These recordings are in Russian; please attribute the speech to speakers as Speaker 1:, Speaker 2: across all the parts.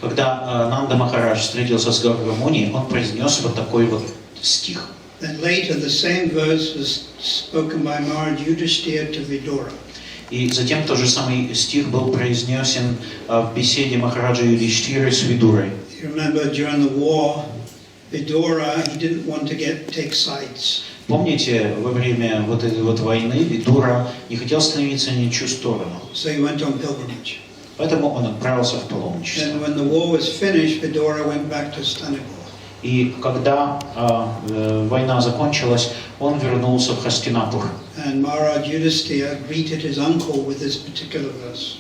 Speaker 1: Когда Нанда Махарадж встретился с Гаурой Муни, он произнес вот такой вот стих.
Speaker 2: Then later the same verse was spoken by Maharaj Yudhishthira to Vidura.
Speaker 1: И затем тот же самый стих был произнесен в беседе Махараджа Юдхиштхиры с Видурой.
Speaker 2: You remember during the war, Vidura, he didn't want to take sides.
Speaker 1: Помните, во время вот этой вот войны Видура не хотел становиться ни в чью сторону.
Speaker 2: So he went on pilgrimage.
Speaker 1: Поэтому он отправился в паломничество.
Speaker 2: And when the war was finished, Vidura went back to Stanipur.
Speaker 1: И когда война закончилась, он вернулся в Хастинапур.
Speaker 2: And Maharaj Yudhishthira greeted his uncle with this particular verse.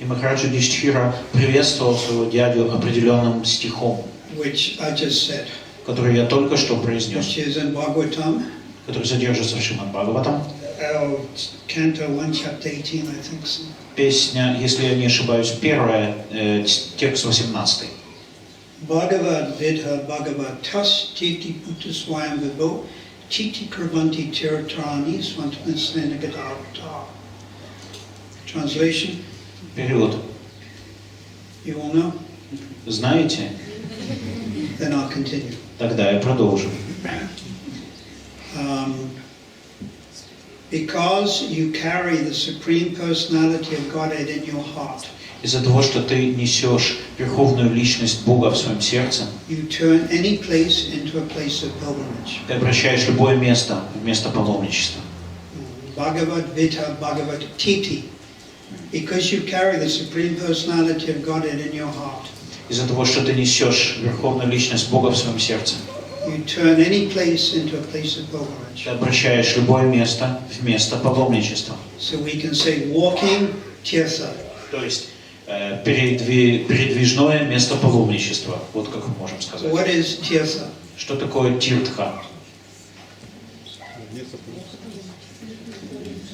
Speaker 1: И Махарадж Юдхиштхира приветствовал своего дядю определенным стихом,
Speaker 2: Which I just said.
Speaker 1: который я только что произнес,
Speaker 2: Which is in Bhagavatam.
Speaker 1: который содержится в Шримад Бхагаватам.
Speaker 2: Canto 1, chapter 18, I think so.
Speaker 1: Песня, если я не ошибаюсь, первая, текст 18.
Speaker 2: Bhagavad Vidha Bhagavatas Titi Putaswayam Vibho Titi Kurvanti Tiratrani Svantanasnanagadavata. Translation?
Speaker 1: Перевод.
Speaker 2: You all know?
Speaker 1: Знаете?
Speaker 2: Then I'll continue.
Speaker 1: Тогда я продолжу.
Speaker 2: Because you carry the Supreme Personality of Godhead in your heart,
Speaker 1: Из-за того, что ты несешь Верховную Личность Бога в своем сердце,
Speaker 2: you turn any place into a place of pilgrimage.
Speaker 1: ты обращаешь любое место в место паломничества.
Speaker 2: Bhagavad Vidha Bhagavad Titi. Because you carry the Supreme Personality of Godhead in your heart,
Speaker 1: Из-за того, что ты несешь Верховную Личность Бога в своем сердце,
Speaker 2: you turn any place into a place of pilgrimage.
Speaker 1: ты обращаешь любое место в место паломничества.
Speaker 2: So we can say walking tirtha.
Speaker 1: То есть передвижное место паломничества. Вот как мы можем сказать.
Speaker 2: What is tirtha?
Speaker 1: Что такое тиртха?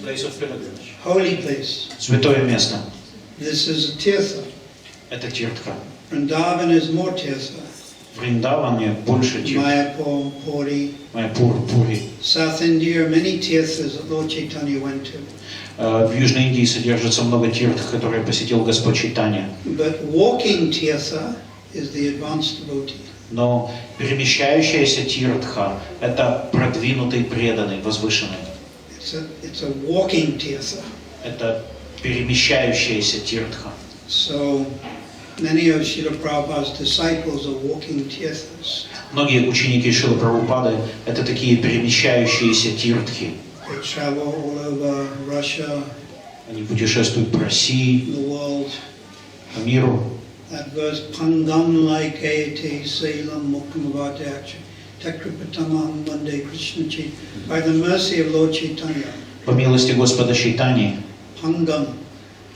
Speaker 1: Place of pilgrimage.
Speaker 2: Holy place.
Speaker 1: Святое место.
Speaker 2: This is a tirtha.
Speaker 1: Это тиртха.
Speaker 2: Vrindavan is more tirtha.
Speaker 1: Вриндаване больше тиртха.
Speaker 2: Mayapur, Puri.
Speaker 1: Майяпур, Пури.
Speaker 2: South India, many tirthas that Lord Chaitanya went to.
Speaker 1: В Южной Индии содержится много тиртх, которые посетил Господь Чайтанья.
Speaker 2: But walking tirtha is the advanced devotee.
Speaker 1: Но перемещающаяся тиртха – это продвинутый, преданный, возвышенный.
Speaker 2: It's a walking tirtha.
Speaker 1: Это перемещающаяся тиртха.
Speaker 2: So many of Srila Prabhupada's disciples are walking tirthas.
Speaker 1: Многие ученики Шрилы Прабхупады – это такие перемещающиеся тиртхи.
Speaker 2: They travel all over Russia,
Speaker 1: Они путешествуют по России,
Speaker 2: the world.
Speaker 1: по миру.
Speaker 2: That verse, Pangam like Ayate Salam Mukhamavadyacha Takripatamam Vande Krishna Chaitanya. By the mercy of Lord Chaitanya,
Speaker 1: По милости Господа Чайтаньи,
Speaker 2: Pangam,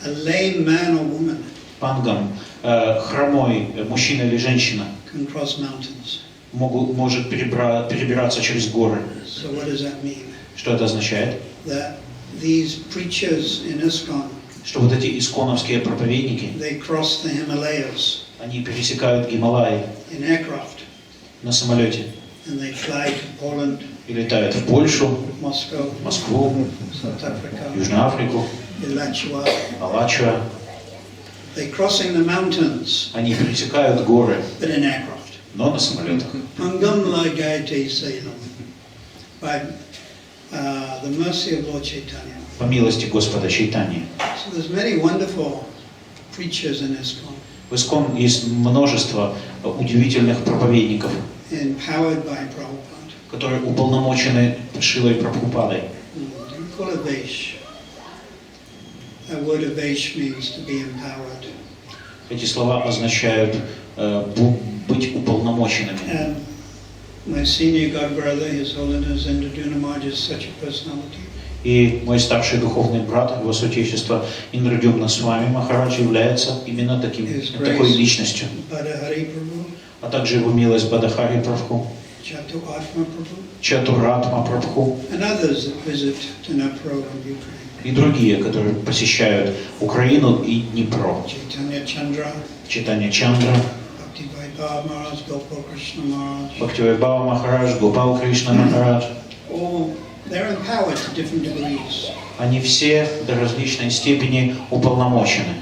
Speaker 2: a lame man or woman,
Speaker 1: пангам, хромой мужчина или женщина,
Speaker 2: can cross mountains.
Speaker 1: может перебираться через горы.
Speaker 2: So what does that mean?
Speaker 1: Что это означает?
Speaker 2: That these preachers in ISKCON,
Speaker 1: Что вот эти исконовские проповедники,
Speaker 2: they cross the Himalayas
Speaker 1: они пересекают Гималаи
Speaker 2: in aircraft,
Speaker 1: на самолете
Speaker 2: and they fly to Poland,
Speaker 1: и летают в Польшу,
Speaker 2: Moscow,
Speaker 1: Москву,
Speaker 2: South Africa,
Speaker 1: Южную Африку,
Speaker 2: Alachua.
Speaker 1: Алачуа.
Speaker 2: They're crossing the mountains,
Speaker 1: Они пересекают горы,
Speaker 2: but in aircraft.
Speaker 1: но на самолетах.
Speaker 2: Pangam Lagayate Salam. By the mercy of Lord Chaitanya.
Speaker 1: По милости Господа Чайтаньи.
Speaker 2: So there's many wonderful preachers in ISKCON,
Speaker 1: В ИСККОН есть множество удивительных проповедников,
Speaker 2: empowered by Prabhupada.
Speaker 1: которые уполномочены Шрилой Прабхупадой.
Speaker 2: We call it Vaish. That word of Vaish means to be empowered.
Speaker 1: Эти слова означают быть уполномоченными.
Speaker 2: And my senior god brother, His Holiness Indraduna Maharaj, is such a personality.
Speaker 1: И мой старший духовный брат, его святейшество Индрадюмна Свами Махарадж является именно такой личностью.
Speaker 2: Badahari Prabhu,
Speaker 1: А также его милость Бадахари Прабху,
Speaker 2: Chaturatma Prabhu,
Speaker 1: Чатуратма Прабху
Speaker 2: and others that visit Dnipro and Ukraine.
Speaker 1: и другие, которые посещают Украину и Днепро.
Speaker 2: Chaitanya Chandra,
Speaker 1: Чайтанья Чандра,
Speaker 2: Bhakti Vaibhav Maharaj, Gopal Krishna Maharaj.
Speaker 1: Бхактивайбхава Махарадж, Гопал Кришна Махарадж.
Speaker 2: All they're empowered to different degrees.
Speaker 1: Они все до различной степени уполномочены.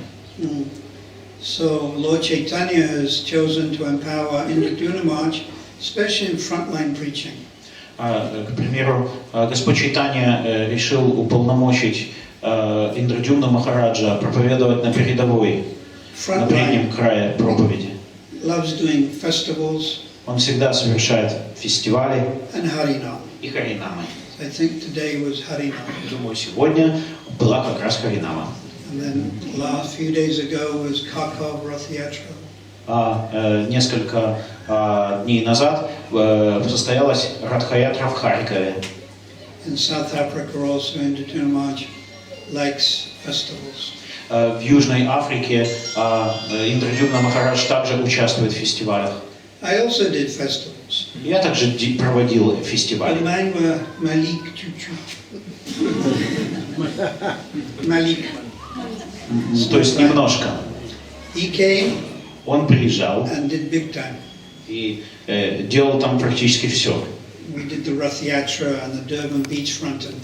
Speaker 2: So Lord Chaitanya has chosen to empower Indraduna Maharaj, especially in frontline preaching.
Speaker 1: К примеру, Господь Чайтанья решил уполномочить Индрадюмну Махараджа проповедовать на передовой, на переднем крае проповеди.
Speaker 2: Loves doing festivals.
Speaker 1: Он всегда совершает фестивали
Speaker 2: And Harinam.
Speaker 1: и Харинамы.
Speaker 2: I think today was Harinam.
Speaker 1: Думаю, сегодня была как раз Харинама.
Speaker 2: And then last few days ago was Kharkov Rath Yatra.
Speaker 1: Несколько дней назад состоялась Радха-ятра в Харькове.
Speaker 2: In South Africa also Indraduna Maharaj likes festivals.
Speaker 1: В Южной Африке Индрадюмна Махарадж также участвует в фестивалях.
Speaker 2: I also did festivals.
Speaker 1: Я также проводил фестивали.
Speaker 2: Malik чуть-чуть. Malik.
Speaker 1: То есть немножко.
Speaker 2: He came
Speaker 1: Он приезжал
Speaker 2: and did big time.
Speaker 1: и делал там практически все.
Speaker 2: We did the Rath Yatra and the Durban beachfront, and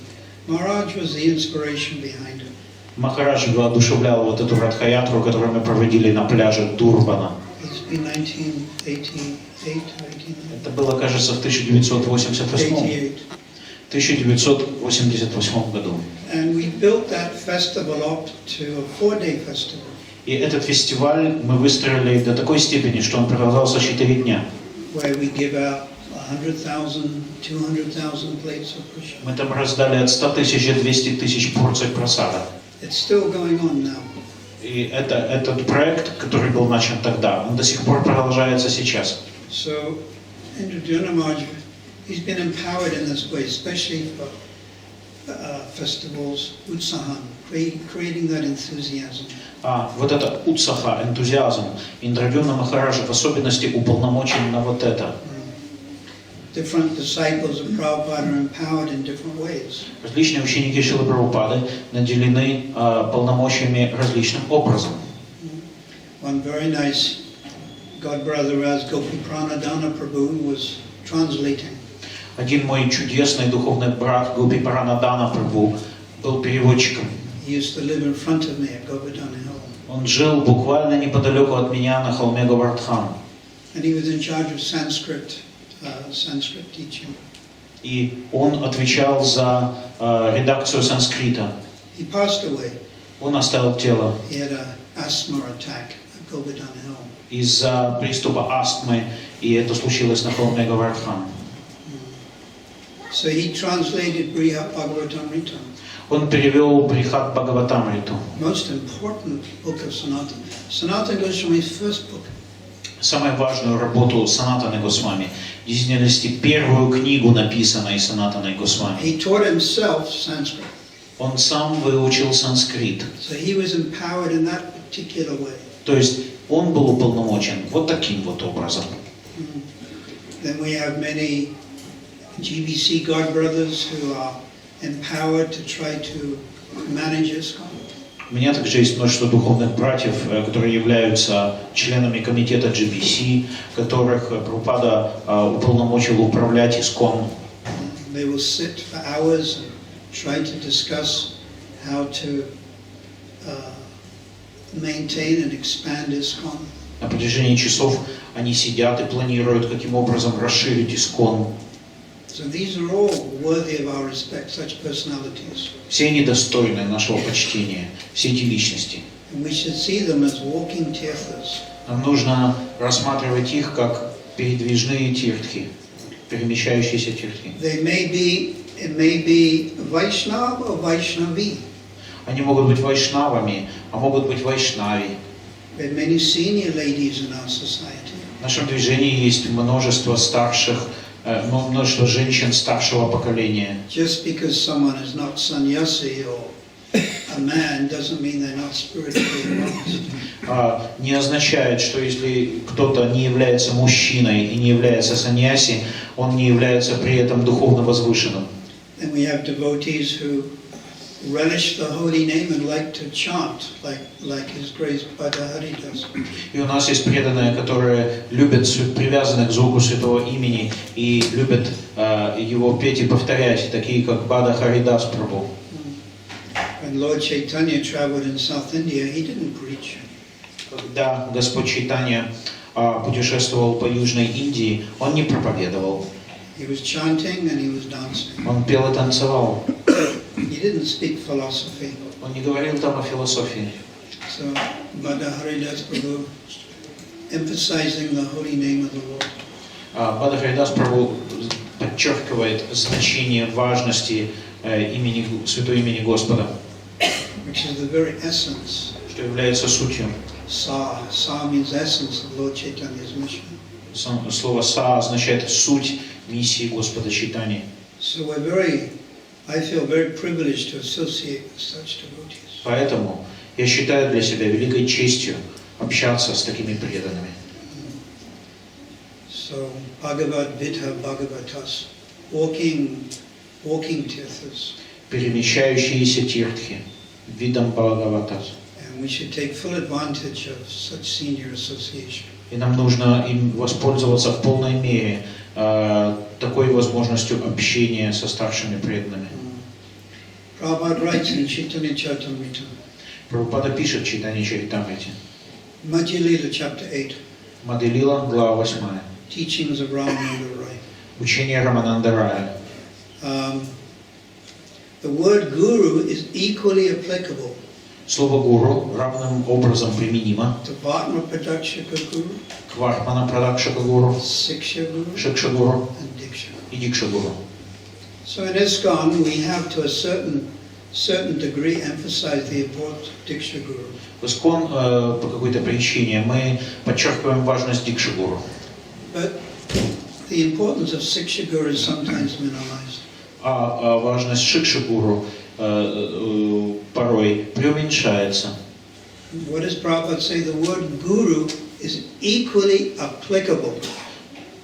Speaker 2: Maharaj was the inspiration behind it.
Speaker 1: Махарадж воодушевлял вот эту Радха-ятру, которую мы проводили на пляже Дурбана.
Speaker 2: It's been 1988 or 89.
Speaker 1: Это было, кажется, в 1988 году.
Speaker 2: And we built that festival up to a 4-day festival.
Speaker 1: И этот фестиваль мы выстроили до такой степени, что он продолжался 4 дня.
Speaker 2: Where we give out 100,000, 200,000 plates of prasad.
Speaker 1: Мы там раздали от 100 тысяч до 200 тысяч порций прасада.
Speaker 2: It's still going on now.
Speaker 1: И этот проект, который был начат тогда, он до сих пор продолжается сейчас.
Speaker 2: So, Indraduna Maharaj, he's been empowered in this way, especially for festivals, utsahan, creating that enthusiasm.
Speaker 1: Вот это утсаха, энтузиазм, Индрадюмна Махараджа в особенности уполномочен на вот это.
Speaker 2: Different disciples of Prabhupada are empowered in different ways.
Speaker 1: Различные ученики Шрилы Прабхупады наделены полномочиями различным образом.
Speaker 2: One very nice God brother as Gopi Pranadana Prabhu was translating.
Speaker 1: Один мой чудесный духовный брат Гопи Пранадана Прабху был переводчиком.
Speaker 2: He used to live in front of me at Govardhan Hill.
Speaker 1: Он жил буквально неподалеку от меня на холме Говардхан.
Speaker 2: And he was in charge of Sanskrit teaching.
Speaker 1: И он отвечал за редакцию санскрита.
Speaker 2: He passed away.
Speaker 1: Он оставил тело
Speaker 2: He had an asthma attack at Govardhan Hill.
Speaker 1: из-за приступа астмы, и это случилось на холме Говардхан.
Speaker 2: So he translated Brihat Bhagavatamrita.
Speaker 1: Он перевел Брихат Бхагаватамриту.
Speaker 2: Most important book of Sanatana. Sanatana Goswami's first book.
Speaker 1: Самую важную работу Санатаны Госвами, в действительности первую книгу, написанную Санатаной Госвами.
Speaker 2: He taught himself Sanskrit.
Speaker 1: Он сам выучил санскрит.
Speaker 2: So he was empowered in that particular way.
Speaker 1: То есть он был уполномочен вот таким вот образом.
Speaker 2: Then we have many GBC God brothers who are empowered to try to manage ISKCON.
Speaker 1: У меня также есть множество духовных братьев, которые являются членами комитета GBC, которых Прабхупада уполномочил управлять ИСККОН.
Speaker 2: They will sit for hours and try to discuss how to maintain and expand ISKCON.
Speaker 1: На протяжении часов они сидят и планируют, каким образом расширить ИСККОН.
Speaker 2: So these are all worthy of our respect, such personalities.
Speaker 1: Все они достойны нашего почтения, все эти личности.
Speaker 2: And we should see them as walking tirthas.
Speaker 1: Нам нужно рассматривать их как передвижные тиртхи, перемещающиеся тиртхи.
Speaker 2: It may be Vaishnava or Vaishnavi.
Speaker 1: Они могут быть вайшнавами, а могут быть вайшнави.
Speaker 2: There are many senior ladies in our society.
Speaker 1: В нашем движении есть множество множество женщин старшего поколения.
Speaker 2: Just because someone is not sannyasi or a man doesn't mean they're not spiritually advanced.
Speaker 1: Не означает, что если кто-то не является мужчиной и не является саньяси, он не является при этом духовно возвышенным.
Speaker 2: And we have devotees who relish the holy name and like to chant like His Grace Partha das.
Speaker 1: И у нас есть преданные, которые любят привязаны к звуку святого имени и любят его петь и повторять, такие как Партха дас Прабху.
Speaker 2: When Lord Chaitanya traveled in South India, he didn't preach.
Speaker 1: Когда Господь Чайтанья путешествовал по Южной Индии, он не проповедовал.
Speaker 2: He was chanting and he was dancing.
Speaker 1: Он пел и танцевал.
Speaker 2: He didn't speak philosophy.
Speaker 1: Он не говорил там о философии.
Speaker 2: So, Partha das Prabhu emphasizing the holy name of the Lord.
Speaker 1: Партха дас Прабху подчеркивает значение важности святого имени Господа,
Speaker 2: Which is the very essence.
Speaker 1: что является сутью.
Speaker 2: Sa. Sa means essence of Lord Chaitanya's mission.
Speaker 1: Слово «са» означает суть миссии Господа Чайтаньи.
Speaker 2: So I feel very privileged to associate with such devotees.
Speaker 1: Поэтому я считаю для себя великой честью общаться с такими преданными.
Speaker 2: So Bhagavad Vidha Bhagavatas, walking tirthas.
Speaker 1: Перемещающиеся тиртхи, видом Бхагаватас.
Speaker 2: And we should take full advantage of such senior association.
Speaker 1: И нам нужно им воспользоваться в полной мере такой возможностью общения со старшими преданными.
Speaker 2: Prabhupada writes in Chaitanya Charitamrita.
Speaker 1: Прабхупада пишет в Чайтанья Чаритамрите.
Speaker 2: Madhya Lila, chapter 8.
Speaker 1: Madhya Lila, глава 8.
Speaker 2: Teachings of Ramananda Rai.
Speaker 1: Учение Рамананда Рая.
Speaker 2: The word guru is equally applicable
Speaker 1: Слово гуру равным образом применимо
Speaker 2: to Bhatma Pradakshika Guru,
Speaker 1: к Вархмана Прадакшика гуру,
Speaker 2: Siksha Guru,
Speaker 1: Шикша гуру
Speaker 2: and Diksha.
Speaker 1: и Дикша гуру.
Speaker 2: So in ISKCON we have to a certain degree emphasized the importance of Diksha Guru.
Speaker 1: В ИСККОН по какой-то причине мы подчеркиваем важность Дикши гуру.
Speaker 2: But the importance of Siksha Guru is sometimes minimized.
Speaker 1: А важность Шикши гуру порой преуменьшается.
Speaker 2: What does Prabhupada say? The word guru is equally applicable.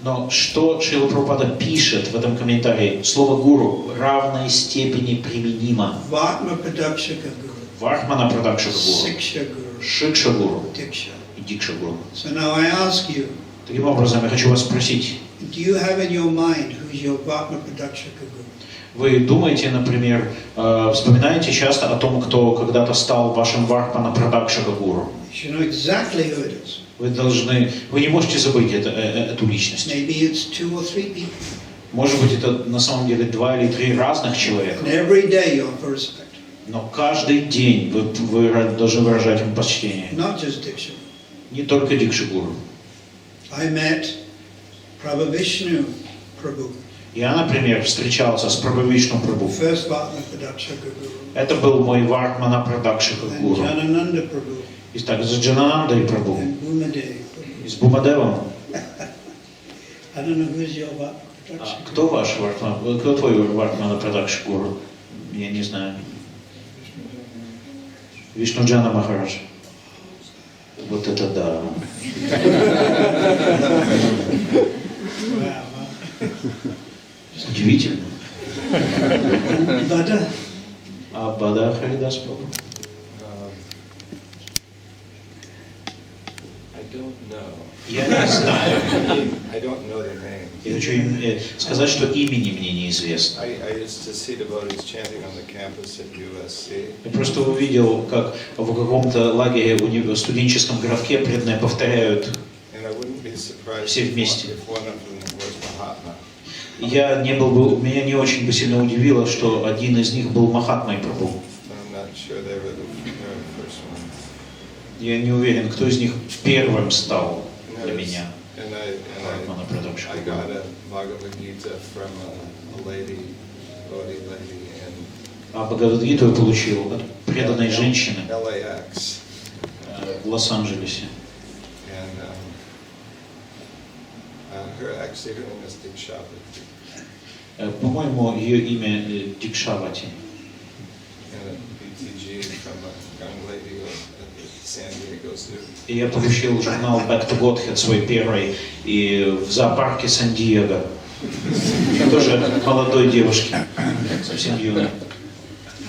Speaker 1: Но что Шрила Прабхупада пишет в этом комментарии? Слово гуру в равной степени применимо.
Speaker 2: Bhatma Pradakshika Guru,
Speaker 1: Вархмана Прадакшика гуру,
Speaker 2: Siksha Guru,
Speaker 1: Шикша гуру
Speaker 2: Diksha.
Speaker 1: и Дикша гуру.
Speaker 2: So now I ask you,
Speaker 1: Таким образом, я хочу вас спросить.
Speaker 2: do you have in your mind who's your Bhatma Pradakshika Guru?
Speaker 1: Вы думаете, например, вспоминаете часто о том, кто когда-то стал вашим Вархмана Прадакшика гуру?
Speaker 2: You should know exactly who it is.
Speaker 1: Вы не можете забыть эту личность.
Speaker 2: Maybe it's 2 or 3 people.
Speaker 1: Может быть, это на самом деле 2 или 3 разных человека.
Speaker 2: And every day you offer respect.
Speaker 1: Но каждый день вы должны выражать им почтение.
Speaker 2: Not just Diksha.
Speaker 1: Не только Дикши гуру.
Speaker 2: I met Prabhavishnu Prabhu,
Speaker 1: Я, например, встречался с Прабхавишну Прабху.
Speaker 2: first Bhatma Pradakshika Guru,
Speaker 1: Это был мой Вархмана Прадакшика
Speaker 2: and
Speaker 1: гуру.
Speaker 2: Janananda Prabhu,
Speaker 1: И также с Джананандой Прабху.
Speaker 2: and Bhumadev Prabhu.
Speaker 1: И с Бумадевом.
Speaker 2: I don't know who's your Bhatma
Speaker 1: А
Speaker 2: Pradakshika.
Speaker 1: кто ваш Вархман? Кто твой Вархмана Прадакшик гуру? Я не знаю. Вишнуджана Махарадж. Вот это да.
Speaker 2: Wow.
Speaker 1: Удивительно.
Speaker 2: Bada?
Speaker 1: А Бада Харидас Прабху?
Speaker 3: I don't know.
Speaker 1: Я не знаю.
Speaker 3: I don't know their name.
Speaker 1: Я хочу сказать, что имени мне неизвестно.
Speaker 3: I used to see devotees chanting on the campus at USC.
Speaker 1: Я просто увидел, как в каком-то лагере студенческом городке преданные повторяют
Speaker 3: And I wouldn't be surprised
Speaker 1: все вместе.
Speaker 3: if one of them was Mahatma.
Speaker 1: Меня не очень бы сильно удивило, что один из них был Махатмой Прабху.
Speaker 3: I'm not sure they were the first one.
Speaker 1: Я не уверен, кто из них первым стал для меня.
Speaker 3: And I got a Bhagavad Gita from a lady, devotee lady in
Speaker 1: А Бхагавадгиту я получил от преданной женщины
Speaker 3: LAX.
Speaker 1: в Лос-Анджелесе.
Speaker 3: And her name is Dikshava.
Speaker 1: По-моему, ее имя Дикшавати.
Speaker 3: And a BTG from a young lady at the San Diego Zoo.
Speaker 1: И я получил журнал Back to Godhead свой первый и в зоопарке Сан-Диего. Тоже от молодой девушки, совсем юной.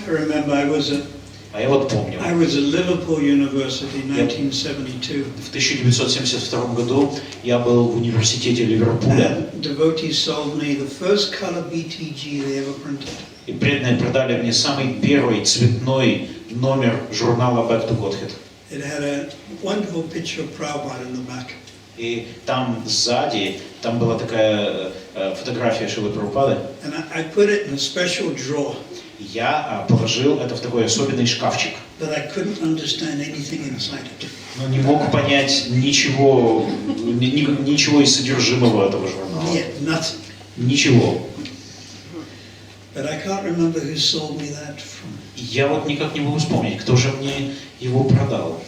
Speaker 2: I remember
Speaker 1: А я вот помню,
Speaker 2: I was at Liverpool University in 1972.
Speaker 1: в 1972 году я был в университете Ливерпуля.
Speaker 2: And devotees sold me the first color BTG they ever printed.
Speaker 1: И преданные продали мне самый первый цветной номер журнала Back to Godhead.
Speaker 2: It had a wonderful picture of Prabhupada in the back.
Speaker 1: И там сзади, там была такая фотография Шрилы Прабхупады.
Speaker 2: And I put it in a special drawer.
Speaker 1: Я положил это в такой особенный шкафчик.
Speaker 2: But I couldn't understand anything inside it.
Speaker 1: Но не мог понять ничего из содержимого этого журнала.
Speaker 2: Yet, nothing.
Speaker 1: Ничего.
Speaker 2: But I can't remember who sold me that from.
Speaker 1: Я вот никак не могу вспомнить, кто же мне его продал.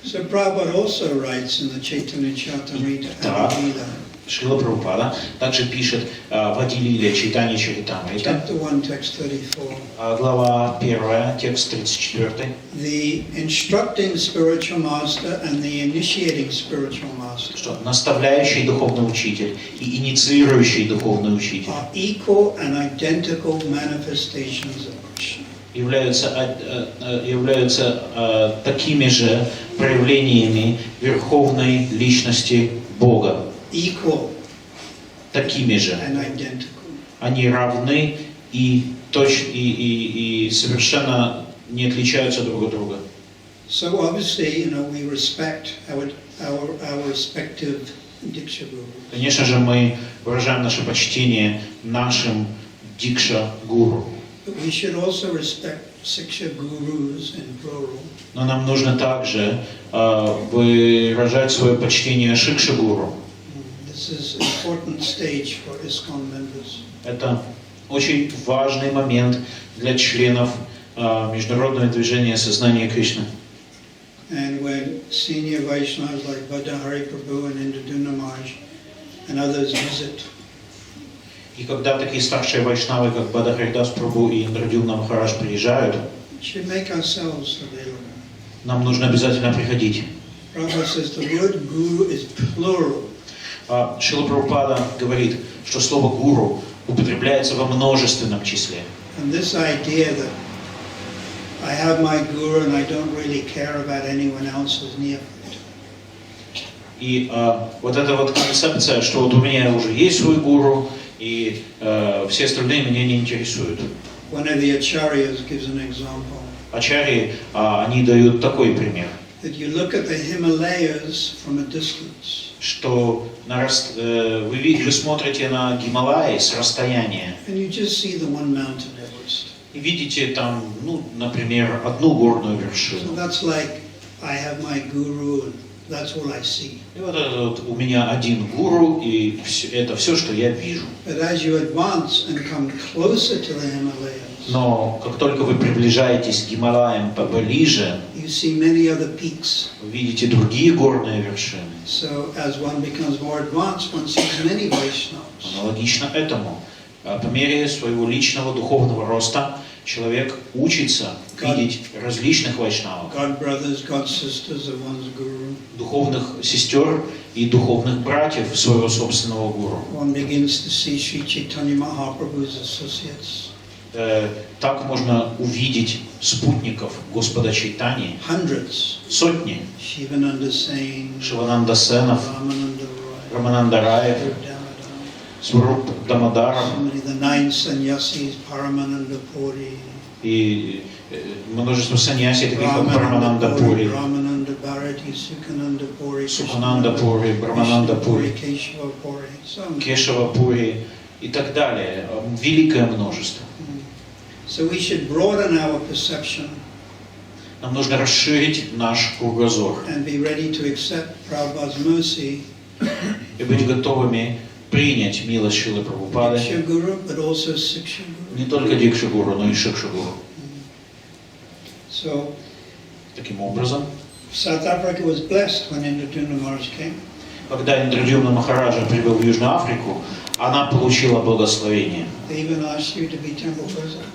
Speaker 2: So Prabhupada also writes in the Chaitanya Charitamrita, Adilila,
Speaker 1: Шрила Прабхупада также пишет в Адилиле Чайтанья Чаритамрита,
Speaker 2: Chapter 1, text 34.
Speaker 1: Глава 1, текст 34.
Speaker 2: The instructing spiritual master and the initiating spiritual master
Speaker 1: Что наставляющий духовный учитель и инициирующий духовный учитель
Speaker 2: are equal and identical manifestations of Krishna.
Speaker 1: являются такими же проявлениями верховной личности Бога.
Speaker 2: Equal
Speaker 1: Такими же.
Speaker 2: and identical.
Speaker 1: Они равны и совершенно не отличаются друг от друга.
Speaker 2: So obviously, we respect our respective Diksha Gurus.
Speaker 1: Конечно же, мы выражаем наше почтение нашим Дикша-гуру.
Speaker 2: But we should also respect Siksha Gurus in plural.
Speaker 1: Но нам нужно также выражать свое почтение Шикша-гуру.
Speaker 2: This is an important stage for ISKCON members.
Speaker 1: Это очень важный момент для членов Международного движения Сознания Кришны.
Speaker 2: And when senior Vaishnavas like Bhattahari Prabhu and Indraduna Maharaj and others visit,
Speaker 1: И когда такие старшие вайшнавы, как Партха Саратхи дас и Индрадюмна Махарадж приезжают,
Speaker 2: we should make ourselves available.
Speaker 1: нам нужно обязательно приходить.
Speaker 2: Prabhupada says the word guru is plural.
Speaker 1: Шрила Прабхупада говорит, что слово «гуру» употребляется во множественном числе.
Speaker 2: And this idea that I have my guru and I don't really care about anyone else's neophyte.
Speaker 1: И вот эта вот концепция, что вот у меня уже есть свой гуру, и все остальные меня не интересуют.
Speaker 2: One of the acharyas gives an example.
Speaker 1: Ачарьи, они дают такой пример,
Speaker 2: That you look at the Himalayas from a distance.
Speaker 1: что вы смотрите на Гималаи с расстояния
Speaker 2: And you just see the one mountain, Everest.
Speaker 1: и видите там, например, одну горную
Speaker 2: So
Speaker 1: вершину.
Speaker 2: that's like, I have my guru and that's all I see.
Speaker 1: И вот это вот у меня один гуру, и это все, что я вижу.
Speaker 2: But as you advance and come closer to the Himalayas,
Speaker 1: Но как только вы приближаетесь к Гималаям поближе,
Speaker 2: you see many other peaks.
Speaker 1: вы видите другие горные вершины.
Speaker 2: So as one becomes more advanced, one sees many Vaishnavas.
Speaker 1: Аналогично этому, по мере своего личного духовного роста, человек учится видеть различных вайшнавов,
Speaker 2: God brothers, God sisters of one's guru.
Speaker 1: духовных сестер и духовных братьев своего собственного гуру.
Speaker 2: One begins to see Sri Chaitanya Mahaprabhu's associates.
Speaker 1: Так можно увидеть спутников Господа Чайтани,
Speaker 2: Hundreds.
Speaker 1: сотни,
Speaker 2: Shivananda Sain,
Speaker 1: Шивананда Сенов,
Speaker 2: Ramananda Roy,
Speaker 1: Рамананда Раев,
Speaker 2: Damodar.
Speaker 1: Сваруб Дамодаров
Speaker 2: The 9 sannyasis, Paramananda Puri,
Speaker 1: и множество саньяси, таких как Парамананда Пури,
Speaker 2: Ramananda Bharati, Sukhananda Puri,
Speaker 1: Сукананда Пури, Брамананда Пури,
Speaker 2: Keshava Puri. So
Speaker 1: Кешава Пури и так далее. Великое множество.
Speaker 2: So we should broaden our perception
Speaker 1: Нам нужно расширить наш кругозор
Speaker 2: and be ready to accept Prabhupada's mercy,
Speaker 1: и быть готовыми принять милость Шрилы Прабхупады,
Speaker 2: Diksha Guru, but also Siksha Guru.
Speaker 1: не только Дикша-гуру, но и Шикша-гуру.
Speaker 2: So
Speaker 1: Таким образом,
Speaker 2: South Africa was blessed when Indraduna Maharaj came.
Speaker 1: когда Индрадюмна Махараджа прибыл в Южную Африку, она получила благословение.
Speaker 2: They even asked you to be temple president.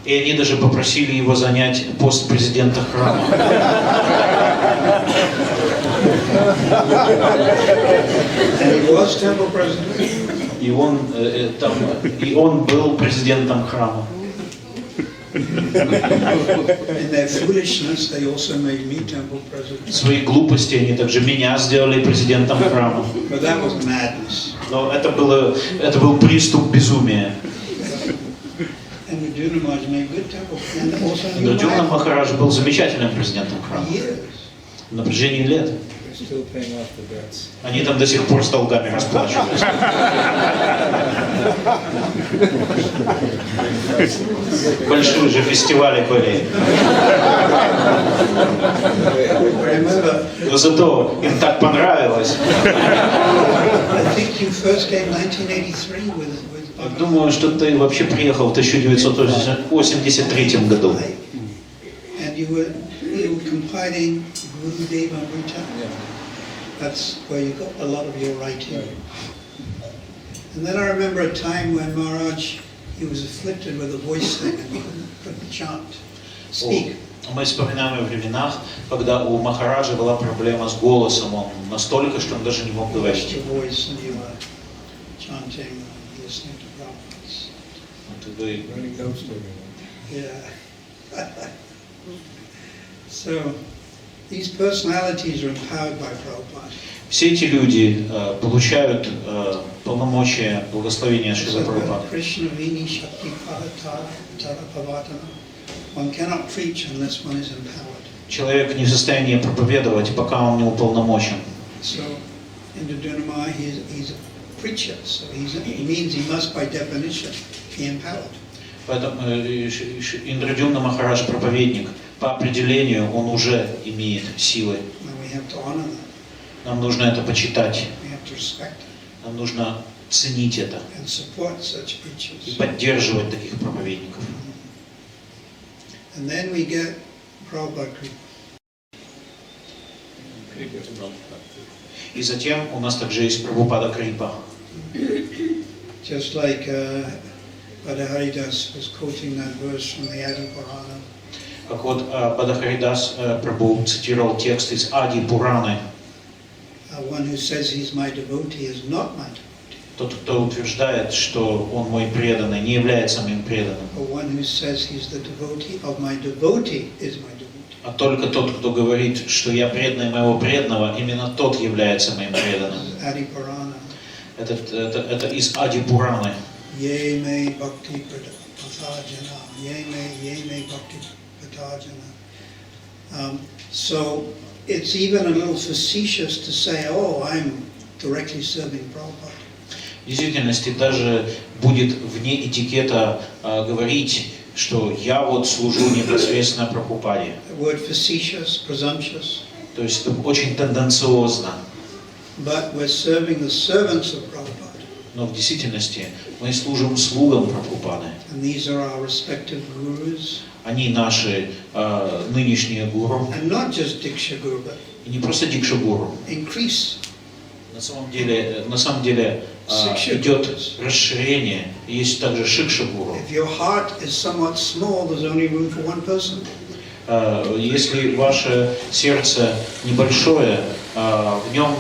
Speaker 1: И они даже попросили его занять пост президента храма.
Speaker 2: And he was temple president.
Speaker 1: И он был президентом храма.
Speaker 2: In their foolishness, they also made me temple president.
Speaker 1: В своей глупости они также меня сделали президентом храма.
Speaker 2: But that was madness.
Speaker 1: Но это был приступ безумия. Индрадюмна Махарадж был замечательным президентом храма. На протяжении лет. Они там до сих пор с долгами расплачиваются. Большие же фестивали были. Но зато им так понравилось. Думаю, что ты вообще приехал в 1983 году.
Speaker 2: That's where you got a lot of your writing. And then I remember a time when Maharaj, he was afflicted with a voice thing and he couldn't chant, speak.
Speaker 1: Мы вспоминаем о временах, когда у Махараджа была проблема с голосом, он настолько, что он даже не мог говорить.
Speaker 2: So these personalities are empowered by Prabhupada.
Speaker 1: Все эти люди получают полномочия благословения Шрилы Прабхупады.
Speaker 2: One cannot preach unless one is empowered.
Speaker 1: Человек не в состоянии проповедовать, пока он не уполномочен.
Speaker 2: So, Indradunama, he's a preacher, so it means he must, by definition, be empowered.
Speaker 1: Поэтому Индрадюмна Махарадж проповедник. По определению он уже имеет силы. Нам нужно это почитать. Нам нужно ценить это и поддерживать таких проповедников. И затем у нас также есть Прабхупада Крипа.
Speaker 2: Just like Partha das was quoting that verse from the Adi Purana.
Speaker 1: Как вот Партха дас Прабху цитировал текст из Ади Пураны. Тот, кто утверждает, что он мой преданный, не является моим преданным. А только тот, кто говорит, что я преданный моего преданного, именно тот является моим преданным. Это из Ади Пураны.
Speaker 2: So it's even a little facetious to say, "Oh, I'm directly serving Prabhupada."
Speaker 1: В действительности даже будет вне этикета говорить, что я вот служу непосредственно Прабхупаде.
Speaker 2: The word facetious, presumptuous.
Speaker 1: То есть это очень тенденциозно.
Speaker 2: But we're serving the servants of Prabhupada.
Speaker 1: Но в действительности мы служим слугам Прабхупады.
Speaker 2: And these are our respective gurus.
Speaker 1: Они наши нынешние гуру.
Speaker 2: And not just Diksha Guru, but
Speaker 1: И не просто Дикша гуру.
Speaker 2: increase.
Speaker 1: На самом деле идет расширение. Есть также Шикша гуру.
Speaker 2: If your heart is somewhat small, there's only room for one person.
Speaker 1: Если ваше сердце небольшое, в нем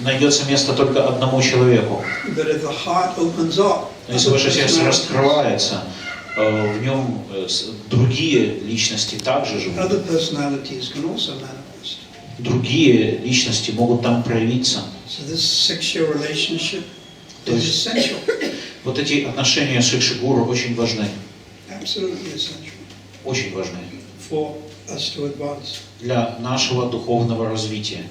Speaker 1: найдется место только одному человеку.
Speaker 2: But if the heart opens up,
Speaker 1: Но если ваше сердце раскрывается, в нем другие личности также живут.
Speaker 2: other personalities can also manifest.
Speaker 1: Другие личности могут там проявиться.
Speaker 2: So this sexual relationship is essential.
Speaker 1: Вот эти отношения с Шикша-гуру очень важны.
Speaker 2: Absolutely essential.
Speaker 1: Очень важны.
Speaker 2: For us to advance.
Speaker 1: Для нашего духовного развития.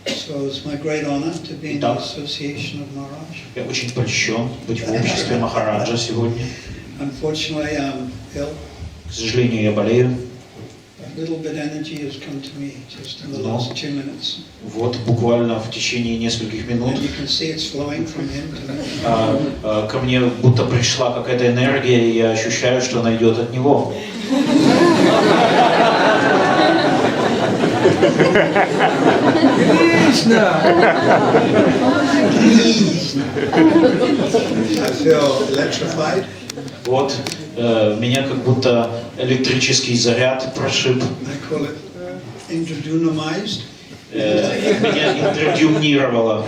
Speaker 2: So it's my great honor to be in the association of Maharaj.
Speaker 1: Я очень польщен быть в обществе Махараджа сегодня.
Speaker 2: Unfortunately, I'm ill.
Speaker 1: К сожалению, я болею.
Speaker 2: A little bit energy has come to me just in the last 2 minutes.
Speaker 1: Вот буквально в течение нескольких минут
Speaker 2: And you can see it's flowing from him to me.
Speaker 1: ко мне будто пришла какая-то энергия, и я ощущаю, что она идет от него.
Speaker 2: Krishna! I feel electrified.
Speaker 1: Вот, меня как будто электрический заряд прошиб.
Speaker 2: I call it introdunamized.
Speaker 1: Меня интродюмнировало.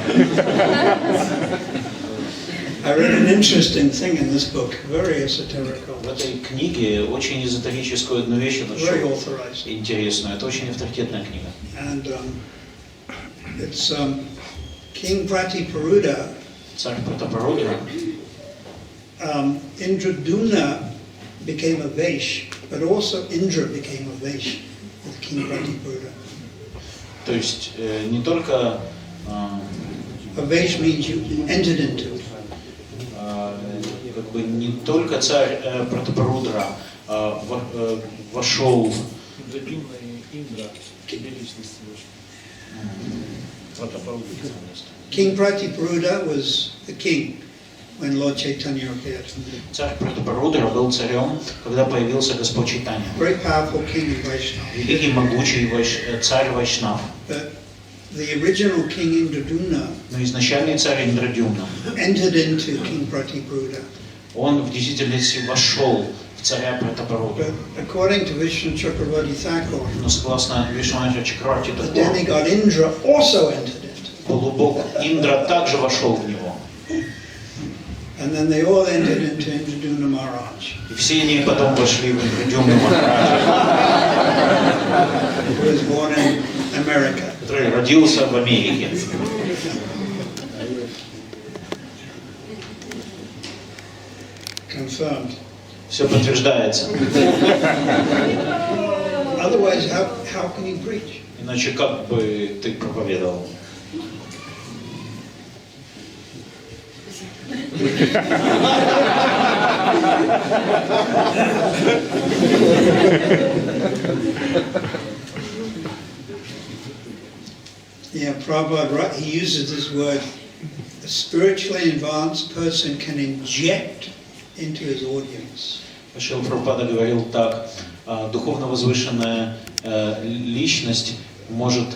Speaker 2: I read an interesting thing in this book, very esoterical.
Speaker 1: В этой книге очень эзотерическую одну вещь
Speaker 2: Very
Speaker 1: нашел
Speaker 2: authorized.
Speaker 1: интересную. Это очень авторитетная книга.
Speaker 2: And it's King Pratiparuda.
Speaker 1: Царь Пратапарудра
Speaker 2: Indradumna became a Vaish, but also Indra became a Vaish with King Pratipuruda.
Speaker 1: То есть не только
Speaker 2: A Vaish means you entered into.
Speaker 1: как бы не только царь Пратапарудра вошел
Speaker 2: King Pratipuruda was the king when Lord Chaitanya appeared.
Speaker 1: Царь Пратапарудра был царем, когда появился Господь Чайтанья.
Speaker 2: Very powerful king in Vaishnava.
Speaker 1: Великий, могучий царь Вайшнав.
Speaker 2: But the original king Indradumna
Speaker 1: Но изначальный царь Индрадюмна,
Speaker 2: entered into King Pratipuruda.
Speaker 1: он в действительности вошел в царя Пратапарудру.
Speaker 2: But according to Vishnu Chakravarti Thakur,
Speaker 1: Но согласно Вишванатха Чакраворти
Speaker 2: the
Speaker 1: Тхакуру,
Speaker 2: demigod Indra also entered into.
Speaker 1: полубог Индра также вошел в него.
Speaker 2: And then they all entered into Indradumna Maharaj,
Speaker 1: И все они потом вошли в Индрадюмну Махараджа,
Speaker 2: who was born in America.
Speaker 1: который родился в Америке.
Speaker 2: Confirmed.
Speaker 1: Все подтверждается.
Speaker 2: Otherwise, how can you preach?
Speaker 1: Иначе как бы ты проповедовал?
Speaker 2: Yeah, Prabhupada, he uses this word, a spiritually advanced person can inject into his audience.
Speaker 1: Шрила Прабхупада говорил так: духовно возвышенная личность может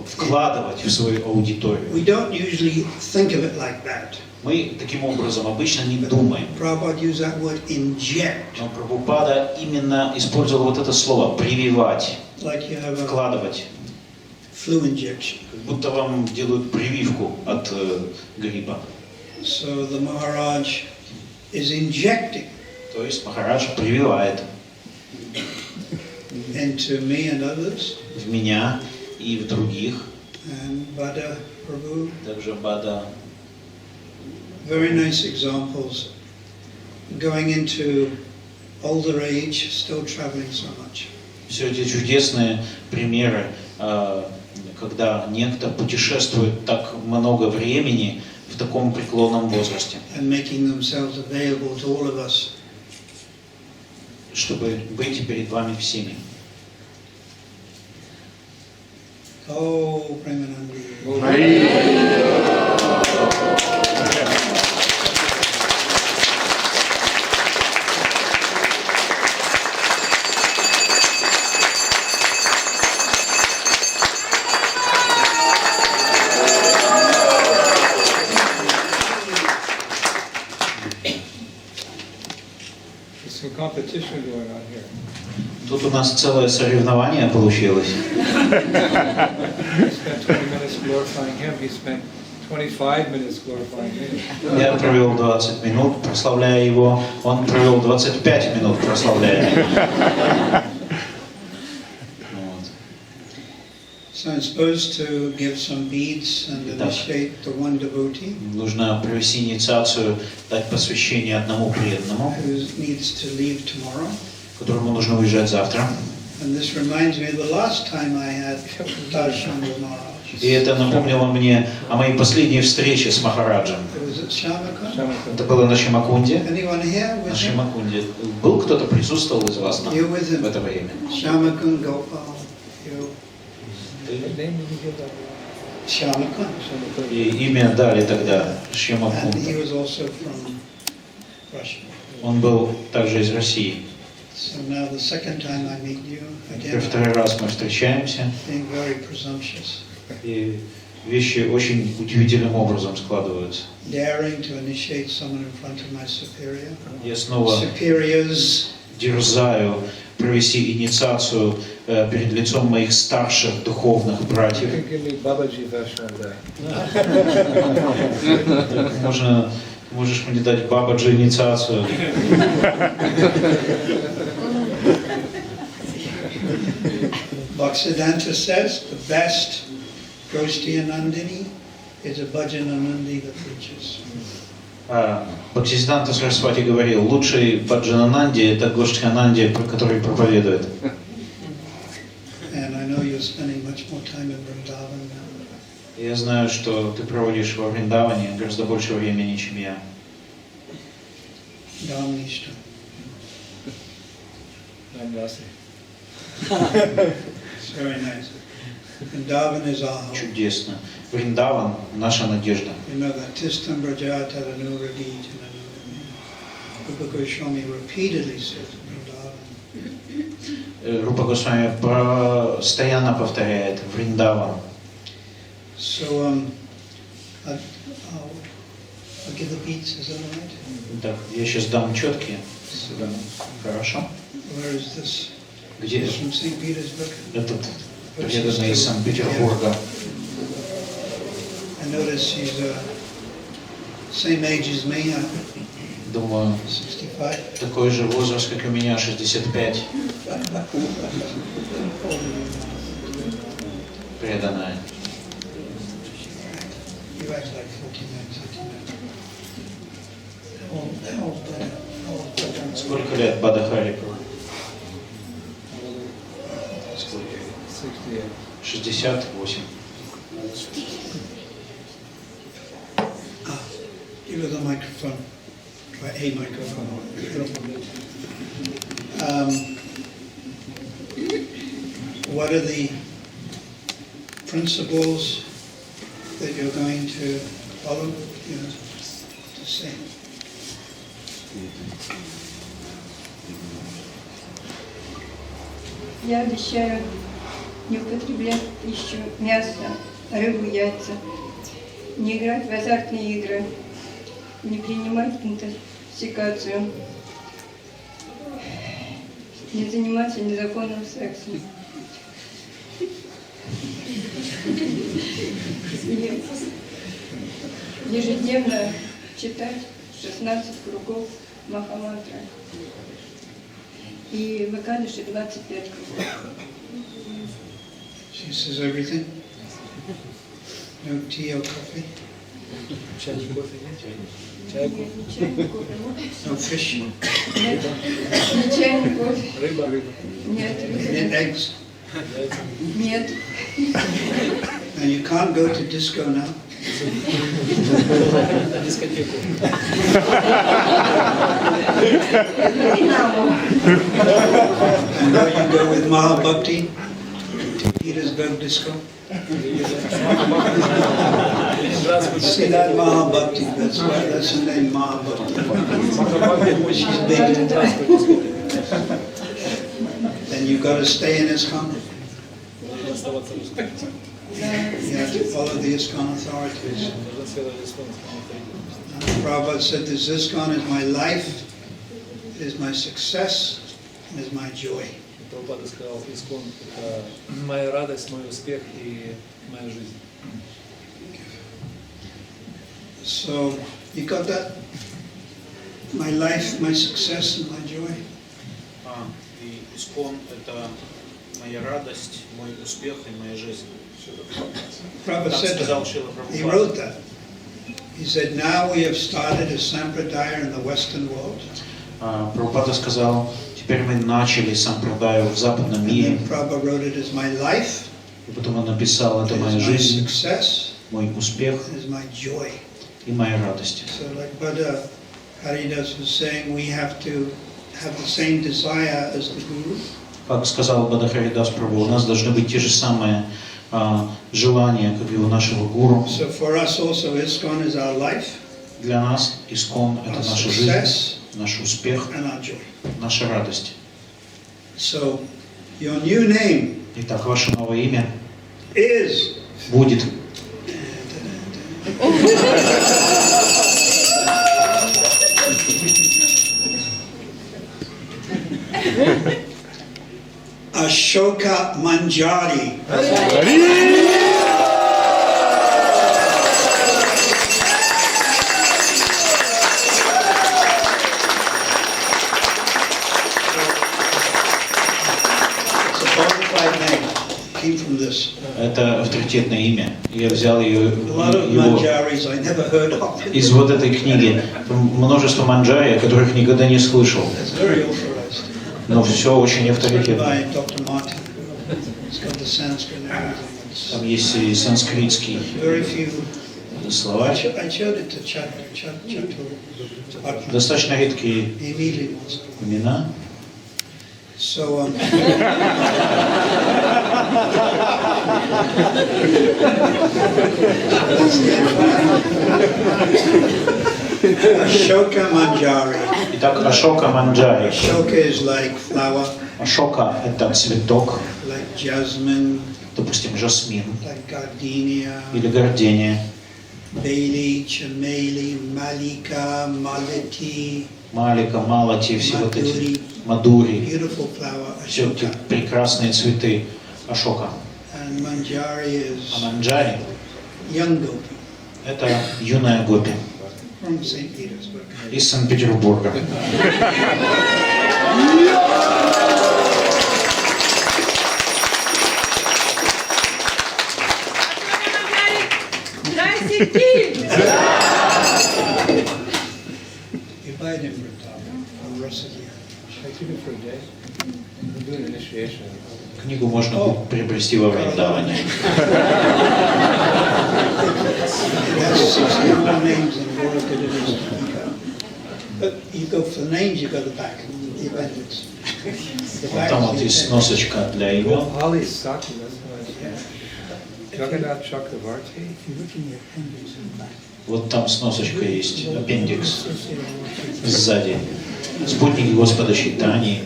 Speaker 1: вкладывать в свою аудиторию.
Speaker 2: We don't usually think of it like that.
Speaker 1: Мы таким образом обычно не думаем.
Speaker 2: Prabhupada used that word inject.
Speaker 1: Но Прабхупада именно использовал вот это слово «прививать»,
Speaker 2: Like you have a
Speaker 1: «вкладывать»,
Speaker 2: flu injection.
Speaker 1: как будто вам делают прививку от гриппа.
Speaker 2: So the Maharaj is injecting
Speaker 1: То есть Махарадж прививает
Speaker 2: into me and others,
Speaker 1: в меня и в других,
Speaker 2: and Bada Prabhu.
Speaker 1: также Бада.
Speaker 2: Very nice examples. Going into older age, still traveling so much.
Speaker 1: Все эти чудесные примеры, когда некто путешествует так много времени в таком преклонном возрасте,
Speaker 2: And making themselves available to all of us.
Speaker 1: чтобы быть перед вами всеми.
Speaker 2: Oh, Premanandi.
Speaker 4: There's some competition going on here.
Speaker 1: Тут у нас целое соревнование получилось.
Speaker 4: I spent 20 minutes glorifying him. He spent 25 minutes glorifying me.
Speaker 1: Я провел 20 минут, прославляя его. Он провел 25 минут, прославляя меня. Вот.
Speaker 2: So I'm supposed to give some beads and initiate the one devotee
Speaker 1: Нужно провести инициацию, дать посвящение одному преданному,
Speaker 2: who needs to leave tomorrow.
Speaker 1: которому нужно уезжать завтра.
Speaker 2: And this reminds me of the last time I had darshan with Maharaj.
Speaker 1: И это напомнило мне о моей последней встрече с Махараджем.
Speaker 2: It was at Shamakun.
Speaker 1: Это было на Шимакунде.
Speaker 2: Anyone here
Speaker 1: На
Speaker 2: with him?
Speaker 1: Шимакунде. Был кто-то, присутствовал из вас
Speaker 2: You with
Speaker 1: в
Speaker 2: him?
Speaker 1: это время?
Speaker 2: Shamakun Gopal. You.
Speaker 4: What name did you give that?
Speaker 2: Shamakun.
Speaker 1: И имя дали тогда
Speaker 2: And he
Speaker 1: Шимакунда.
Speaker 2: was also from Russia.
Speaker 1: Он был также из России.
Speaker 2: So now the second time I meet you,
Speaker 1: Теперь
Speaker 2: again,
Speaker 1: второй раз мы встречаемся,
Speaker 2: being very presumptuous,
Speaker 1: и вещи очень удивительным образом складываются.
Speaker 2: daring to initiate someone in front of my superior.
Speaker 1: Я снова
Speaker 2: Superiors,
Speaker 1: дерзаю провести инициацию перед лицом моих старших духовных
Speaker 4: You
Speaker 1: братьев.
Speaker 4: can give me Babaji Vesh one day.
Speaker 1: Можешь мне дать Бабаджи инициацию.
Speaker 2: Bhaktisiddhanta says the best Goshti Nandini is a Bhajananandi that preaches.
Speaker 1: Бхактисиданта Сарасвати говорил, лучший Баджанананди это Гоштхананди, который проповедует.
Speaker 2: And I know you're spending much more time in Vrindavan now.
Speaker 1: Я знаю, что ты проводишь во Вриндаване гораздо больше времени, чем я.
Speaker 2: Damnishta. Very nice. Vrindavan is our home.
Speaker 1: Чудесно. Вриндаван – наша надежда.
Speaker 2: You know that Tistam Brajata Anuradi Rupa Goswami repeatedly says Vrindavan.
Speaker 1: Рупа Госвами постоянно повторяет Вриндаван.
Speaker 2: So I'll give the beats, is that all right?
Speaker 1: Так, я сейчас дам четкие. Хорошо.
Speaker 2: Where is this?
Speaker 1: Где
Speaker 2: It's from St. Petersburg.
Speaker 1: этот преданный из Санкт-Петербурга?
Speaker 2: I notice she's same age as me,
Speaker 1: Думаю,
Speaker 2: 65.
Speaker 1: такой же возраст, как и у меня, 65. Преданная.
Speaker 2: You act like 49, 69.
Speaker 1: Сколько лет Бадахари? Сколько? 68.
Speaker 2: Give her the microphone. Try a microphone. What are the principles that you're going to follow? You know, to say.
Speaker 5: Я обещаю не употреблять пищу, мясо, рыбу, яйца, не играть в азартные игры, не принимать интоксикацию, не заниматься незаконным сексом. И ежедневно читать 16 кругов Махамантры. И в Экадыши 25 кругов.
Speaker 2: She says everything. No tea or coffee.
Speaker 5: Нет, не чай, не кофе.
Speaker 2: No fish.
Speaker 5: Нет, не чай, не кофе. Нет,
Speaker 2: And eggs.
Speaker 5: нет.
Speaker 2: And you can't go to disco now. And now you go with Mahabhakti to Petersburg disco. See that Mahabhakti, that's the name Mahabhakti. She's big in that. Then you got to stay in ISKCON. You have to follow the ISKCON authorities. Prabhupada said this ISKCON is my life, it is my success, and is my joy.
Speaker 6: Прабхупада сказал, ИСККОН – это моя радость, мой успех и моя жизнь.
Speaker 2: So, you got that? My life, my success, and my joy.
Speaker 1: И ИСККОН – это моя радость, мой успех и моя жизнь.
Speaker 2: Prabhupada
Speaker 1: Так
Speaker 2: said
Speaker 1: сказал
Speaker 2: that.
Speaker 1: Шрила
Speaker 2: He
Speaker 1: Прабхупада.
Speaker 2: wrote that. He said, now we have started a sampradaya in the Western world.
Speaker 1: Прабхупада сказал, теперь мы начали сампрадаю в западном
Speaker 2: And
Speaker 1: мире.
Speaker 2: then Prabhupada wrote it as my life,
Speaker 1: И потом он написал, это
Speaker 2: it
Speaker 1: моя
Speaker 2: is my
Speaker 1: жизнь,
Speaker 2: success,
Speaker 1: мой успех
Speaker 2: it is my joy.
Speaker 1: и моя радость.
Speaker 2: So like Buddha Haridas was saying, we have to have the same desire as the Guru.
Speaker 1: Как сказал Бадахари дас Прабху, у нас должны быть те же самые желания, как и у нашего гуру.
Speaker 2: So for us also, ISKCON is our life,
Speaker 1: Для нас ИСККОН – это
Speaker 2: our
Speaker 1: наша жизнь,
Speaker 2: success,
Speaker 1: наш успех,
Speaker 2: and our joy.
Speaker 1: наша радость.
Speaker 2: So your new name
Speaker 1: Итак, ваше новое имя
Speaker 2: is
Speaker 1: будет
Speaker 2: Ashoka Manjari. It's a bona fide name. came from this.
Speaker 1: Это авторитетное имя. Я взял
Speaker 2: A lot of
Speaker 1: его
Speaker 2: manjaris I never heard of.
Speaker 1: из вот этой книги. Множество манджари, которых никогда не слышал.
Speaker 2: It's very authorized.
Speaker 1: Но все очень
Speaker 2: It's written
Speaker 1: авторитетно.
Speaker 2: by Dr. Martin. It's got the Sanskrit and everything. It's
Speaker 1: Там есть и санскритский
Speaker 2: very few.
Speaker 1: словарь.
Speaker 2: I showed it to Chat.
Speaker 1: Достаточно редкие
Speaker 2: He immediately wants it.
Speaker 1: имена.
Speaker 2: So, Ashoka Manjari.
Speaker 1: Итак, Ашока Манджари.
Speaker 2: Ashoka is like flower,
Speaker 1: Ашока – это цветок,
Speaker 2: like jasmine,
Speaker 1: допустим, жасмин
Speaker 2: like gardenia,
Speaker 1: или гордения,
Speaker 2: Bailey, Chameli, Malika, Malati,
Speaker 1: малика, малати, все вот эти,
Speaker 2: Madhuri.
Speaker 1: мадури,
Speaker 2: Beautiful flower,
Speaker 1: все эти
Speaker 2: Ashoka.
Speaker 1: прекрасные цветы Ашока.
Speaker 2: And Manjari
Speaker 1: А
Speaker 2: is
Speaker 1: Манджари
Speaker 2: young gopi
Speaker 1: – это юная гопи
Speaker 2: from St. Petersburg.
Speaker 1: из Санкт-Петербурга.
Speaker 2: You buy them for a dollar from Russia.
Speaker 4: Should I keep it for a day? I'm doing initiation.
Speaker 1: Книгу можно будет приобрести во время давания.
Speaker 2: It has 61 names in the world that it is. But you go for the names, you go to the back, the appendix. The
Speaker 1: Вот
Speaker 2: back
Speaker 1: там
Speaker 2: is
Speaker 1: вот
Speaker 2: the
Speaker 1: есть
Speaker 2: appendix.
Speaker 1: сносочка для имен.
Speaker 4: Ali Saki, that's what I Jagannath Chakravarti.
Speaker 2: If you look in the appendix in the back.
Speaker 1: Вот там сносочка есть, аппендикс сзади. Спутники Господа Чайтаньи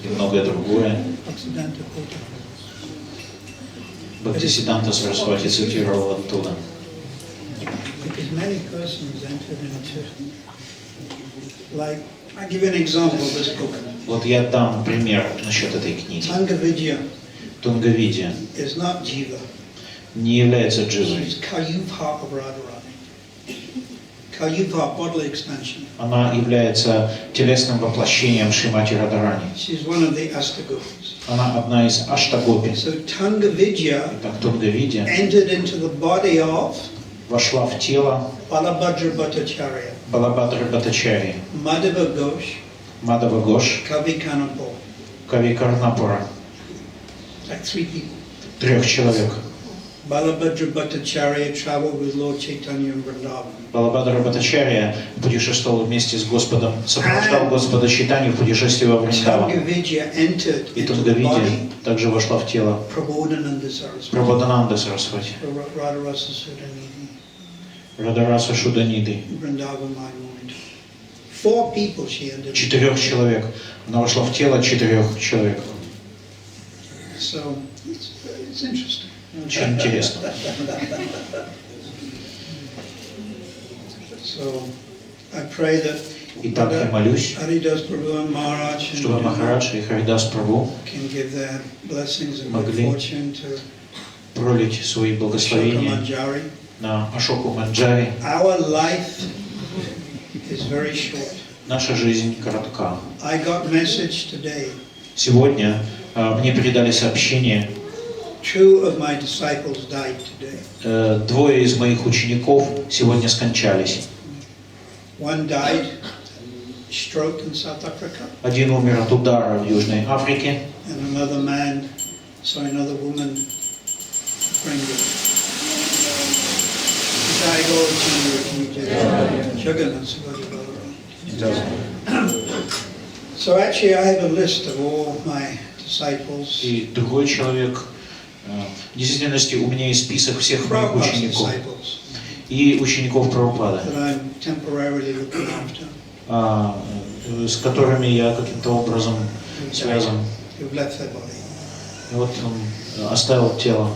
Speaker 1: и многое другое.
Speaker 2: Occidental Kota.
Speaker 1: Бхактисиданта Сарасвати цитировал оттуда.
Speaker 2: Because many persons entered into, like, I'll give you an example of this book.
Speaker 1: Вот я дам пример насчет этой книги.
Speaker 2: Tangavidya
Speaker 1: Тунгавидия
Speaker 2: is not jiva.
Speaker 1: не является дживой.
Speaker 2: She's Kayupa of Radharani. Kayupa, bodily expansion.
Speaker 1: Она является телесным воплощением Шримати Радharani.
Speaker 2: She's one of the Astagopis.
Speaker 1: Она одна из Аштагопи.
Speaker 2: So Tangavidya
Speaker 1: Итак, Тунгавидия
Speaker 2: entered into the body of
Speaker 1: вошла в тело
Speaker 2: Balabhadra Bhattacharya,
Speaker 1: Балабадры Бхаттачарьи,
Speaker 2: Madhava Ghosh,
Speaker 1: Мадава Гош,
Speaker 2: Kavi Kanapur.
Speaker 1: Кави Карнапура.
Speaker 2: Like 3 people.
Speaker 1: 3 человек.
Speaker 2: Balabhadra Bhattacharya traveled with Lord Chaitanya in Vrindavan.
Speaker 1: Балабадра Бхаттачарья путешествовал вместе с Господом, сопровождал Господа Чайтанью в путешествии во Вриндаван.
Speaker 2: Tangavidya entered
Speaker 1: И
Speaker 2: into the
Speaker 1: Тунгавидия
Speaker 2: body
Speaker 1: также вошла в тело
Speaker 2: Prabodhananda Saraswati,
Speaker 1: Прабодхананда Сарасвати,
Speaker 2: Radharasa Sudanidhi,
Speaker 1: Радараса Шуданиды.
Speaker 2: Vrindavan Mind. 4 people she entered.
Speaker 1: 4 человек. Она вошла в тело 4 человек.
Speaker 2: So it's interesting.
Speaker 1: Очень интересно.
Speaker 2: So I pray that
Speaker 1: Итак, я молюсь,
Speaker 2: Haridas Prabhu and Maharaj
Speaker 1: чтобы Махарадж и Харидас Прабху
Speaker 2: can give their blessings and good
Speaker 1: Могли
Speaker 2: fortune to
Speaker 1: пролить свои
Speaker 2: Ashoka
Speaker 1: благословения
Speaker 2: Manjari.
Speaker 1: на Ашоку Манджари.
Speaker 2: Our life is very short.
Speaker 1: Наша жизнь коротка.
Speaker 2: I got message today.
Speaker 1: Сегодня мне передали сообщение,
Speaker 2: 2 of my disciples died today.
Speaker 1: 2 из моих учеников сегодня скончались.
Speaker 2: One died stroke in South Africa,
Speaker 1: Один умер от удара в Южной Африке,
Speaker 2: and another woman bring it. So actually I have a list of all my disciples,
Speaker 1: и другой человек. В действительности у меня есть список всех моих
Speaker 2: Prabhupada's
Speaker 1: учеников
Speaker 2: disciples,
Speaker 1: и учеников Прабхупады,
Speaker 2: that I'm temporarily looking after,
Speaker 1: с которыми я каким-то образом связан.
Speaker 2: who've left their body.
Speaker 1: И вот он оставил тело.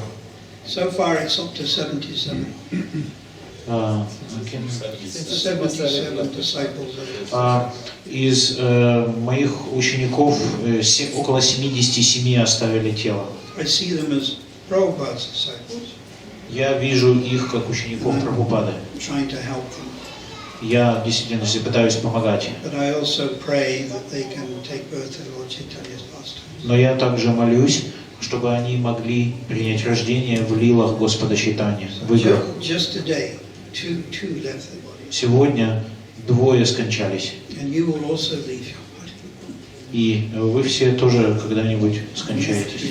Speaker 2: So far it's up to 77. 77 disciples.
Speaker 1: Из моих учеников около 77 оставили тело.
Speaker 2: I see them as Prabhupada's disciples,
Speaker 1: Я вижу их как учеников Прабхупады.
Speaker 2: trying to help them.
Speaker 1: Я в действительности пытаюсь помогать.
Speaker 2: But I also pray that they can take birth in Lord Chaitanya's pastime.
Speaker 1: Но я также молюсь, чтобы они могли принять рождение в лилах Господа Чайтаньи, в играх.
Speaker 2: Just today, two left the body.
Speaker 1: Сегодня 2 скончались.
Speaker 2: And you will also leave your body.
Speaker 1: И вы все тоже когда-нибудь скончаетесь.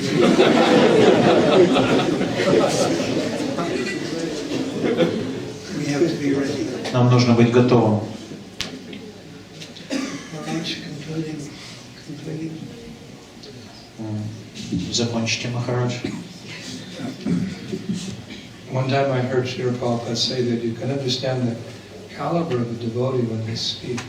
Speaker 2: We have to be ready.
Speaker 1: Нам нужно быть готовым.
Speaker 2: Concluding.
Speaker 1: Закончите, Махарадж.
Speaker 4: One time I heard Srila Prabhupada say that you can understand the caliber of the devotee when they speak.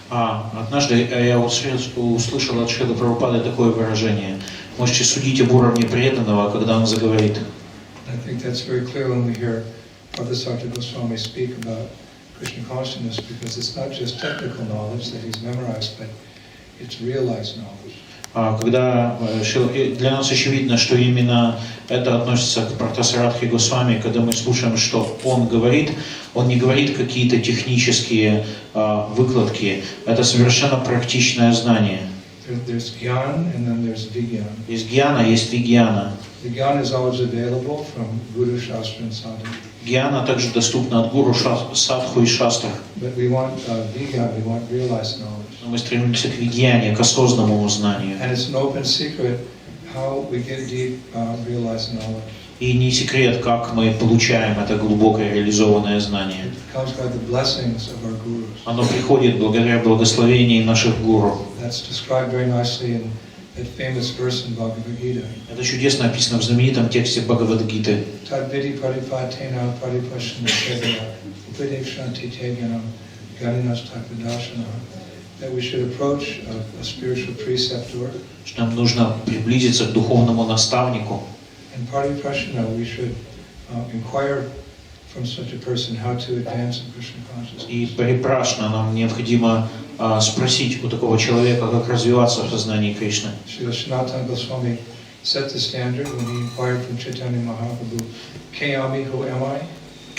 Speaker 1: Однажды я услышал от Шрилы Прабхупады такое выражение. Можете судить об уровне преданного, когда он заговорит.
Speaker 4: I think that's very clear when we hear Partha Saratхи дас Goswami speak about Krishna consciousness, because it's not just technical knowledge that he's memorized, but it's realized knowledge.
Speaker 1: Когда для нас очевидно, что именно это относится к Партха Саратхи Госвами, когда мы слушаем, что он не говорит какие-то технические выкладки, это совершенно практичное знание.
Speaker 4: There's gyan and then there's vigyan.
Speaker 1: Есть гьяна, есть вигьяна.
Speaker 4: The gyan is always available from Guru, Shastra and Sadhu.
Speaker 1: Гьяна также доступна от гуру, садху и шастр.
Speaker 4: But we want vigyan, we want realized knowledge.
Speaker 1: Мы стремимся к вигьяне, к осознанному знанию.
Speaker 4: And it's an open secret how we get deep realized knowledge.
Speaker 1: И не секрет, как мы получаем это глубокое реализованное знание.
Speaker 4: It comes by the blessings of our gurus.
Speaker 1: Оно приходит благодаря благословению наших гуру.
Speaker 4: That's described very nicely in that famous verse in Bhagavad Gita.
Speaker 1: Это чудесно описано в знаменитом тексте Бхагавад-гиты.
Speaker 4: Tadvidi paripatena paripashana sevaya upadekshanti tegyanam ganinas tapadashana. That we should approach a spiritual preceptor.
Speaker 1: Что нам нужно приблизиться к духовному наставнику.
Speaker 4: In paripashana we should inquire from such a person how to advance in Krishna consciousness.
Speaker 1: И парипрашна нам необходимо спросить у такого человека, как развиваться в сознании Кришны.
Speaker 4: Srila Sanatana Goswami set the standard when he inquired from Chaitanya Mahaprabhu, Kayami, who am I?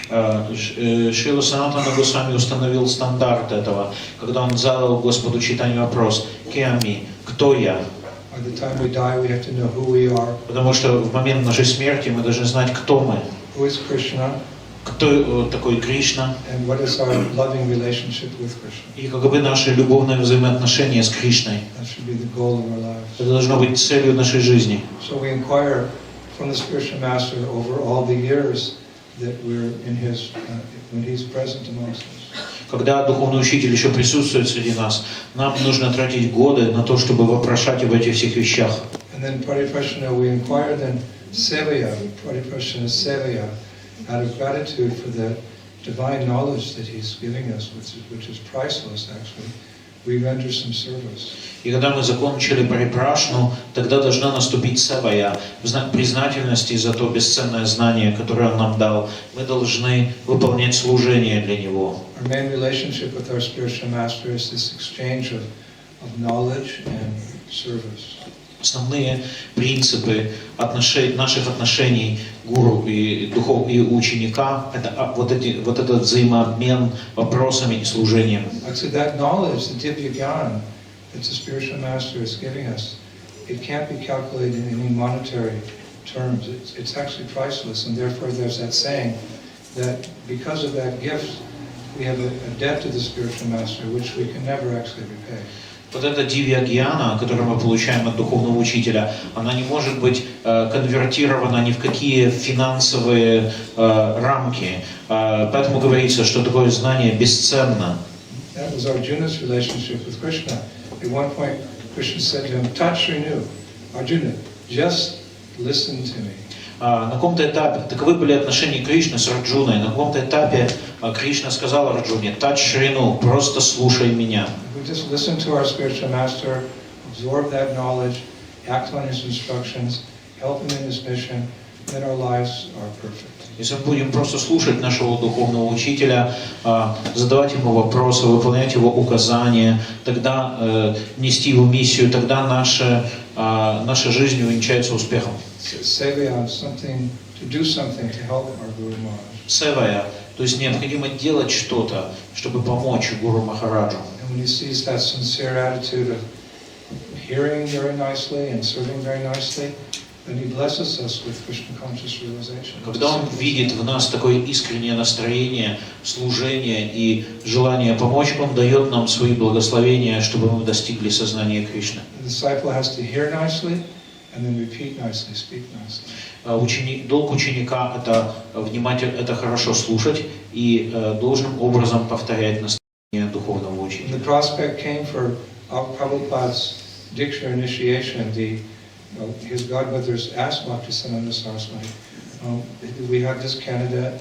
Speaker 1: Шрила Санатана Госвами установил стандарт этого, когда он задал Господу Чайтанью вопрос: «Кеами, кто я?»
Speaker 4: By the time we die, we have to know who we are.
Speaker 1: Потому что в момент нашей смерти мы должны знать, кто мы,
Speaker 4: Who is Krishna?
Speaker 1: кто такой Кришна,
Speaker 4: And what is our loving relationship with Krishna?
Speaker 1: и каковы наши любовные взаимоотношения с Кришной.
Speaker 4: That should be the goal of our lives.
Speaker 1: Это должно быть целью нашей жизни.
Speaker 4: So we inquire from the spiritual master over all the years that we're in his, when he's present amongst us.
Speaker 1: Когда духовный учитель еще присутствует среди нас, нам нужно тратить годы на то, чтобы вопрошать об этих всех вещах.
Speaker 4: And then Pariprashana, we inquire then Sevaya, Pariprashana Sevaya, out of gratitude for the divine knowledge that he's giving us, which is priceless actually, we render some service.
Speaker 1: И когда мы закончили парипрашну, тогда должна наступить севая, в знак признательности за то бесценное знание, которое он нам дал. Мы должны выполнять служение для него.
Speaker 4: Our main relationship with our spiritual master is this exchange of knowledge and service.
Speaker 1: Основные принципы наших отношений гуру и ученика — это вот этот взаимообмен вопросами и служением.
Speaker 4: Actually, that knowledge, the Divya Gyan that the spiritual master is giving us, it can't be calculated in any monetary terms. It's actually priceless, and therefore there's that saying that because of that gift, we have a debt to the spiritual master which we can never actually repay.
Speaker 1: Вот эта дивья гьяна, которую мы получаем от духовного учителя, она не может быть конвертирована ни в какие финансовые рамки. Поэтому говорится, что такое знание бесценно.
Speaker 4: That was Arjuna's relationship with Krishna. At one point, Krishna said to him, "Tachrinu, Arjuna, just listen to me."
Speaker 1: На каком-то этапе, таковы были отношения Кришны с Арджуной, на каком-то этапе Кришна сказал Арджуне: «Тадж Шрину, просто слушай меня».
Speaker 4: We just listen to our spiritual master, absorb that knowledge, act on his instructions, help him in his mission, then our lives are perfect.
Speaker 1: Если мы будем просто слушать нашего духовного учителя, задавать ему вопросы, выполнять его указания, тогда нести его миссию, тогда наша жизнь увенчается успехом. Севая, то есть необходимо делать что-то, чтобы помочь Гуру Махараджу.
Speaker 4: And when he sees that sincere attitude of hearing very nicely and serving very nicely, then he blesses us with Krishna conscious realization.
Speaker 1: Когда Он видит в нас такое искреннее настроение, служение и желание помочь, Он дает нам свои благословения, чтобы мы достигли сознания Кришны.
Speaker 4: The disciple has to hear nicely and then repeat nicely, speak nicely.
Speaker 1: Долг ученика — это это хорошо слушать и должным образом повторять наставления духовного
Speaker 4: When
Speaker 1: учителя.
Speaker 4: the prospect came for Prabhupada's Diksha initiation, his godmothers asked Bhaktisiddhanta Saraswati, we have this candidate,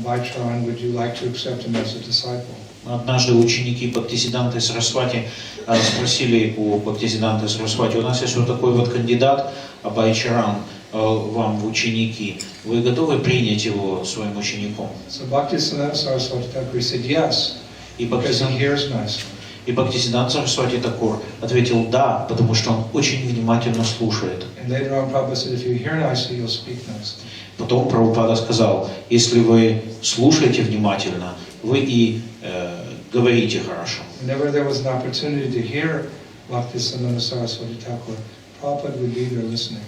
Speaker 4: Bhaicharan, would you like to accept him as a disciple?
Speaker 1: Однажды ученики Бхактисиддханты Сарасвати спросили у Бхактисиддханты Сарасвати: у нас есть вот такой вот кандидат Бхайчаран вам в ученики, вы готовы принять его своим учеником?
Speaker 4: So Bhaktisiddhanta Saraswati Thakur said yes, because he hears nicely.
Speaker 1: И Бхактисиддханта Сарасвати Такур ответил да, потому что он очень внимательно слушает.
Speaker 4: And later on Prabhupada said, if you hear nicely, you'll speak nicely.
Speaker 1: Потом Прабхупада сказал: если вы слушаете внимательно, вы и говорите хорошо.
Speaker 4: Whenever there was an opportunity to hear Bhaktisiddhanta Saraswati Thakur, Prabhupada would be there listening.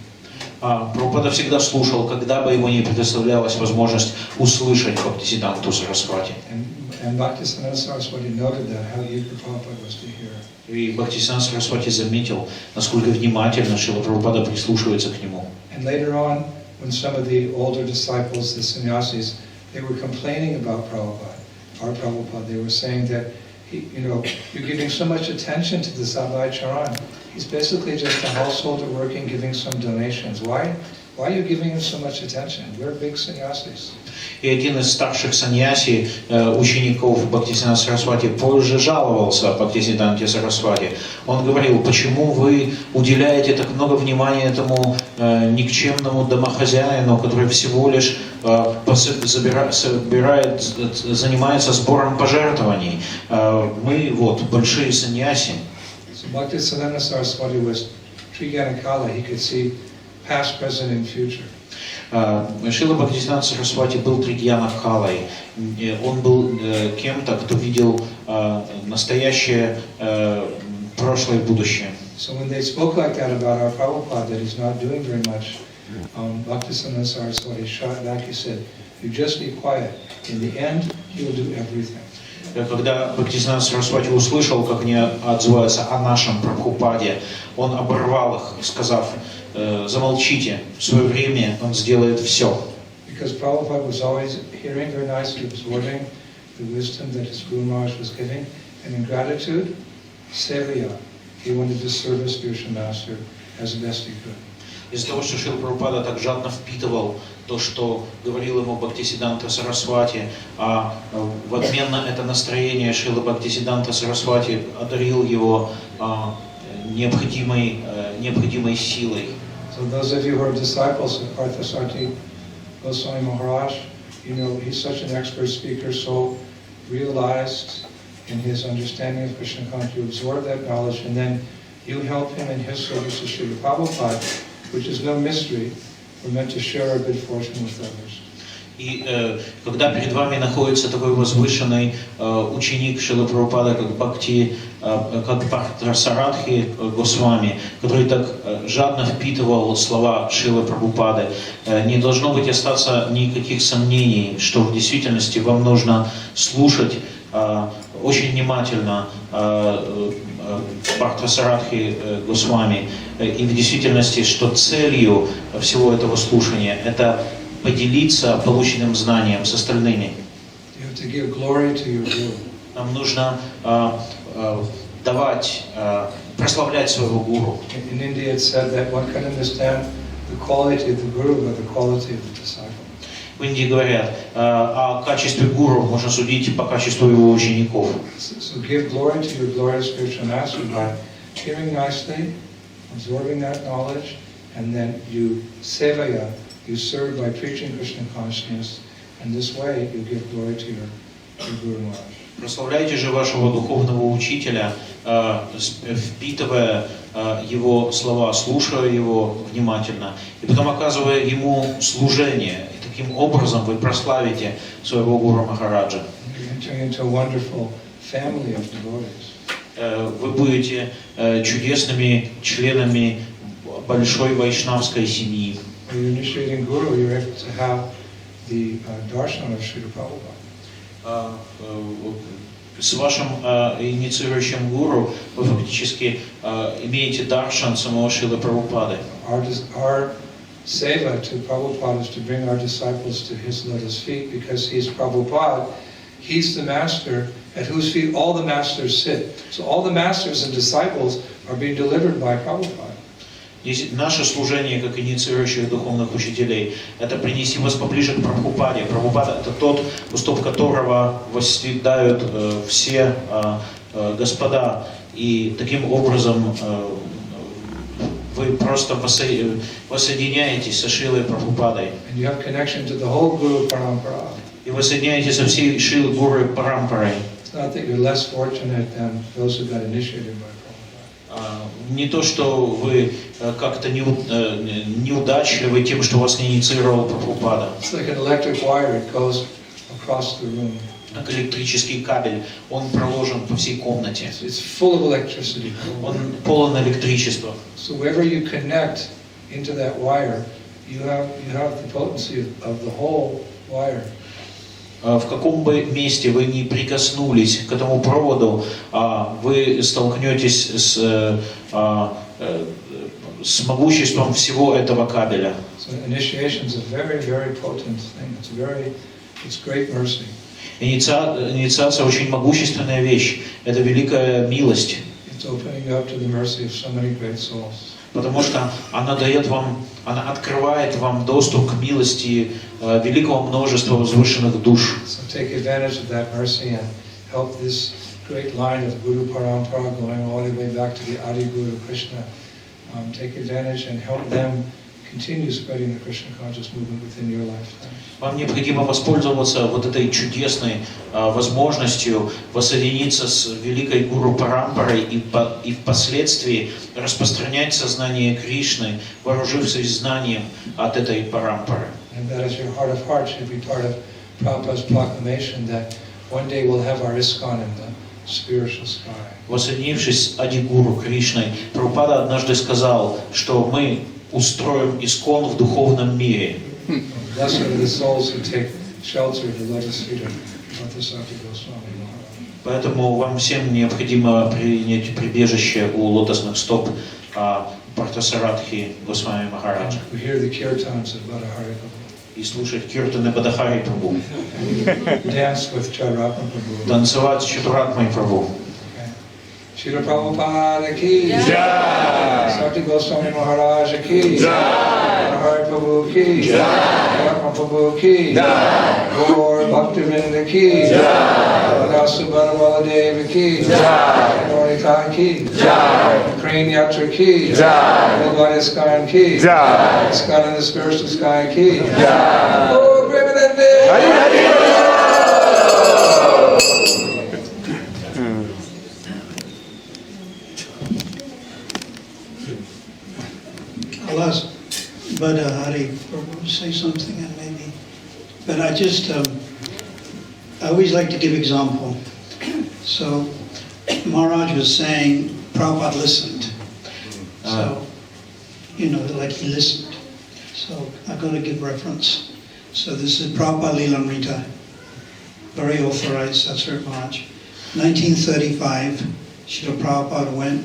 Speaker 1: Прабхупада всегда слушал, когда бы ему не предоставлялась возможность услышать Бхактисиддханту Сарасвати.
Speaker 4: And Bhaktisiddhanta Saraswati noted that, how eager Prabhupada was to hear.
Speaker 1: И Бхактисиддханта Сарасвати заметил, насколько внимательно Шрила Прабхупада прислушивается к нему.
Speaker 4: And later on, when some of the older disciples, the sannyasis, they were complaining about Prabhupada, our Prabhupada, they were saying that, you're giving so much attention to the Sabhai-charan. He's basically just a householder working, giving some donations. Why are you giving him so much attention? We're big sannyasis.
Speaker 1: И один из старших саньяси, учеников Бхактисиддханта Сарасвати, позже жаловался Бхактисиддханте Сарасвати. Он говорил: почему вы уделяете так много внимания этому никчемному домохозяину, который всего лишь занимается сбором пожертвований? Мы вот большие саньяси.
Speaker 4: So Bhaktisiddhanta Saraswati was Triganakala. He could see past, present, and future.
Speaker 1: Шрила Бхактисиддханта Сарасвати был Тригьяна Калой. Он был кем-то, кто видел настоящее, прошлое и будущее.
Speaker 4: So when they spoke like that about our Prabhupada, that he's not doing very much, Bhaktisiddhanta Saraswati shot back. He said, "You just be quiet. In the end, he will do everything."
Speaker 1: Когда Бхактисиддханта Сарасвати услышал, как они отзываются о нашем Прабхупаде, он оборвал их, сказав: замолчите, в свое время он сделает все.
Speaker 4: Because Prabhupada was always hearing very nicely, absorbing the wisdom that his Guru Maharaj was giving, and in gratitude, sevaya, he wanted to serve his spiritual master as best he could.
Speaker 1: Из-за того, что Шрила Прабхупада так жадно впитывал то, что говорил ему Бхактисиддханта Сарасвати, а в обмен на это настроение Шрила Бхактисиддханта Сарасвати одарил его необходимой силой.
Speaker 4: So those of you who are disciples of Partha Saratхи Goswami Maharaj, he's such an expert speaker, so realized in his understanding of Krishna consciousness, you absorb that knowledge, and then you help him in his service to Srila Prabhupada, which is no mystery. We're meant to share our good fortune with others.
Speaker 1: И когда перед вами находится такой возвышенный ученик Шрилы Прабхупады, как Партха Саратхи Госвами, который так жадно впитывал слова Шрилы Прабхупады, не должно быть остаться никаких сомнений, что в действительности вам нужно слушать очень внимательно Партха Саратхи Госвами, и в действительности, что целью всего этого слушания — это поделиться полученным знанием с остальными. Нам нужно давать, прославлять своего гуру. В Индии говорят, о качестве гуру можно судить по качеству его учеников.
Speaker 4: So give glory to your glorious spiritual master by hearing nicely, absorbing that knowledge, and then you sevaya. You serve by preaching Krishna consciousness, and this way you give glory to your Guru Maharaj.
Speaker 1: Прославляйте же вашего духовного учителя, впитывая его слова, слушая его внимательно, и потом оказывая ему служение. И таким образом вы прославите своего Гуру Махараджа. Вы будете чудесными членами большой вайшнавской семьи.
Speaker 4: When you're initiating guru, you're able to have the darshan of Srila Prabhupada.
Speaker 1: С вашим инициирующим гуру вы фактически имеете даршан самого Шрилы Прабхупады.
Speaker 4: Our seva to Prabhupada is to bring our disciples to his lotus feet, because he is Prabhupada. He's the master at whose feet all the masters sit. So all the masters and disciples are being delivered by Prabhupada.
Speaker 1: Наше служение как инициирующих духовных учителей – это принести вас поближе к Прабхупаде. Прабхупада – это тот, у стоп которого восседают все господа. И таким образом вы просто воссоединяетесь со Шрилой Прабхупадой. И вы соединяетесь со всей Шрилой Гуру Парампарой. Не то, что вы как-то неудачливы тем, что вас не инициировал Прабхупада. Как электрический кабель, он проложен по всей комнате. Он полон электричества. В каком бы месте вы ни прикоснулись к этому проводу, вы столкнетесь с могуществом всего этого кабеля. Инициация очень могущественная вещь. Это великая милость. Потому что она дает вам, она открывает вам доступ к милости великого множества возвышенных душ. Вам необходимо воспользоваться вот этой чудесной возможностью воссоединиться с великой гуру Парампарой и впоследствии распространять сознание Кришны, вооружившись знанием от этой Парампары. Воссоединившись с Адигуру Кришной, Прабхупада однажды сказал, что мы устроим ИСККОН в духовном мире. Поэтому вам всем необходимо принять прибежище у лотосных стоп Партха Саратхи Госвами Махараджа и слушать киртаны Бадахари Прабху, танцевать с Чатуратмой Прабху.
Speaker 4: Шрила Прабхупада ки джай, Саратхи Госвами Махараджа ки джай, Бадахари Прабху ки джай, Чатуратма Прабху ки джай, Гаур Бхактивinoda ки джай, Radha Baladeva ki jai, Norika ki jai, Crane Yatra ki jai, Worldwide ISKCON ki jai, ISKCON in the spiritual sky ki jai. Oh, Premanande!
Speaker 2: I'll ask Bada Hari to say something, and maybe, but I always like to give example. So Maharaj was saying Prabhupada listened. So, like he listened. So I'm going to give reference. So this is Prabhupada Lilamrita, very authorized Satsvarit Maharaj. 1935, Srila Prabhupada went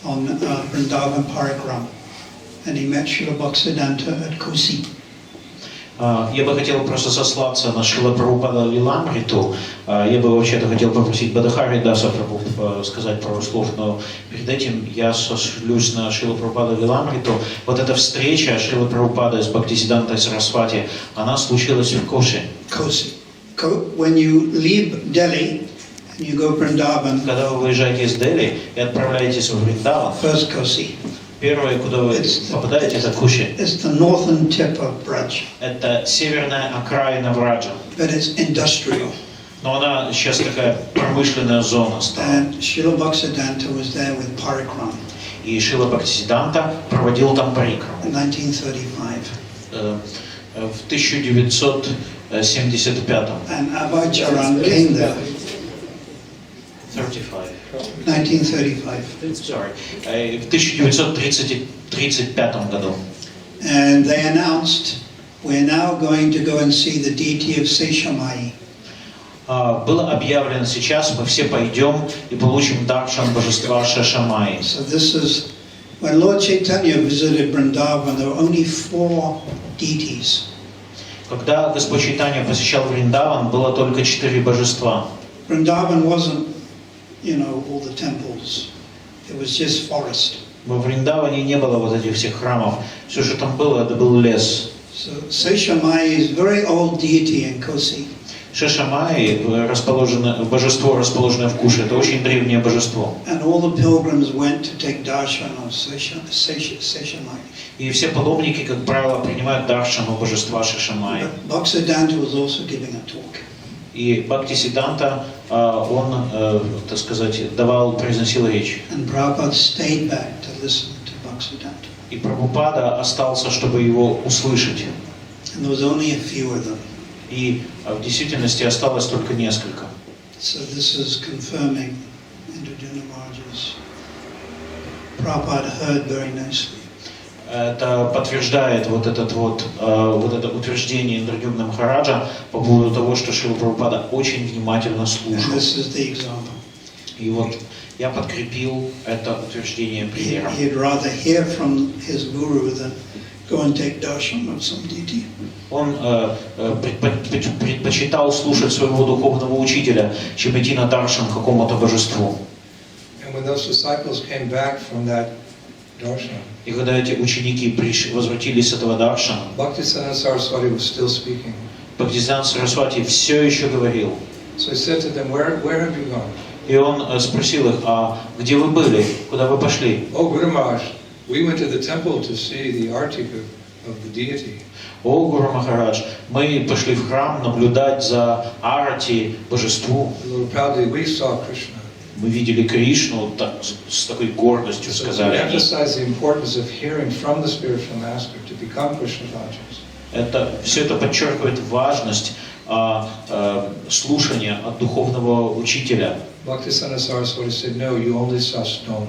Speaker 2: on Vrindavan Parikram, and he met Srila Bhaktisiddhanta at Kosi.
Speaker 1: Я бы хотел просто сослаться на Шрила Прабхупада Лиламриту. Я бы вообще-то хотел попросить Бадахари Даса Прабху сказать пару слов, но перед этим я сошлюсь на Шрила Прабхупада Лиламриту. Вот эта встреча Шрила Прабхупада с Бхактисиддхантой Сарасвати, она случилась в Коси.
Speaker 2: When you leave Delhi and you go Vrindavan,
Speaker 1: когда вы выезжаете из Дели и отправляетесь в Вриндаван,
Speaker 2: first Kosi.
Speaker 1: Первое, куда вы попадаете, это Куши.
Speaker 2: It's the northern tip of Braj.
Speaker 1: Это северная окраина Браджа.
Speaker 2: But it's industrial.
Speaker 1: Но она сейчас такая промышленная зона стала.
Speaker 2: And Srila Bhaktisiddhanta was there with Parikram.
Speaker 1: И Шрила Бхактисиддханта проводил там парикраму.
Speaker 2: In 1935.
Speaker 1: В 1975.
Speaker 2: And Abhay Charan came there.
Speaker 1: 35.
Speaker 2: 1935.
Speaker 1: Sorry. В 1935 году.
Speaker 2: And they announced, we're now going to go and see the deity of Seshamai.
Speaker 1: Было объявлено, сейчас мы все пойдем и получим даршан божества Шешамаи.
Speaker 2: So this is, when Lord Chaitanya visited Vrindavan, there were only 4 deities.
Speaker 1: Когда Господь Чайтанья посещал Вриндаван, было только 4 божества.
Speaker 2: Vrindavan wasn't, all the temples. It was just forest.
Speaker 1: Во Вриндаване не было вот этих всех храмов. Все, что там было, это был лес.
Speaker 2: So Seshamai is a very old deity in Kosi.
Speaker 1: Шешамаи, божество, расположенное в Куше, это очень древнее божество.
Speaker 2: And all the pilgrims went to take darshan of Seshamai.
Speaker 1: И все паломники, как правило, принимают даршан у божества Шешамаи.
Speaker 2: Bhaktisiddhanta was also giving a talk.
Speaker 1: И Бхактисиддханта, он, так сказать, произносил речь.
Speaker 2: And Prabhupada stayed back to listen to Bhaktisiddhanta.
Speaker 1: И Прабхупада остался, чтобы его услышать.
Speaker 2: And there was only a few of them.
Speaker 1: И в действительности осталось только несколько.
Speaker 2: So this is confirming Indradhyumna Maharaj's. Prabhupada heard very nicely.
Speaker 1: Это подтверждает вот это утверждение Индрадhyумна Махараджа по поводу того, что Шрила Прабхупада очень внимательно слушал.
Speaker 2: And this is the example.
Speaker 1: И вот я подкрепил это утверждение примером.
Speaker 2: He'd rather hear from his guru than go and take darshan of some deity.
Speaker 1: Он предпочитал слушать своего духовного учителя, чем идти на даршан какому-то божеству.
Speaker 4: And when those disciples came back from that darshan,
Speaker 1: и когда эти ученики возвратились с этого даршана,
Speaker 4: Bhaktisiddhanta Saraswati was still speaking.
Speaker 1: Бхактисиддханта Сарасвати все еще говорил.
Speaker 4: So he said to them, where have you gone?
Speaker 1: И он спросил их, а где вы были, куда вы пошли?
Speaker 4: Oh, Guru Maharaj, we went to the temple to see the arti of the deity.
Speaker 1: О, Гуру Махарадж, мы пошли в храм наблюдать за арати божеству.
Speaker 4: We saw Krishna.
Speaker 1: Мы видели Кришну, так, с такой гордостью сказали они. Это все это подчеркивает важность слушания от духовного учителя.
Speaker 4: Bhaktisiddhanta Saraswati said, no, you only saw stone.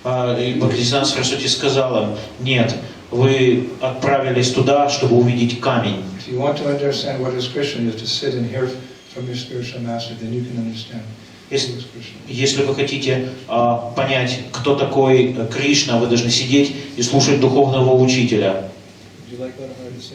Speaker 1: И Бхактисиддханта Сарасвати сказал им, нет, вы отправились туда, чтобы увидеть камень.
Speaker 4: If you want to understand what is Krishna, you have to sit and hear from your spiritual master, then you can understand.
Speaker 1: Если вы хотите понять, кто такой Кришна, вы должны сидеть и слушать духовного учителя.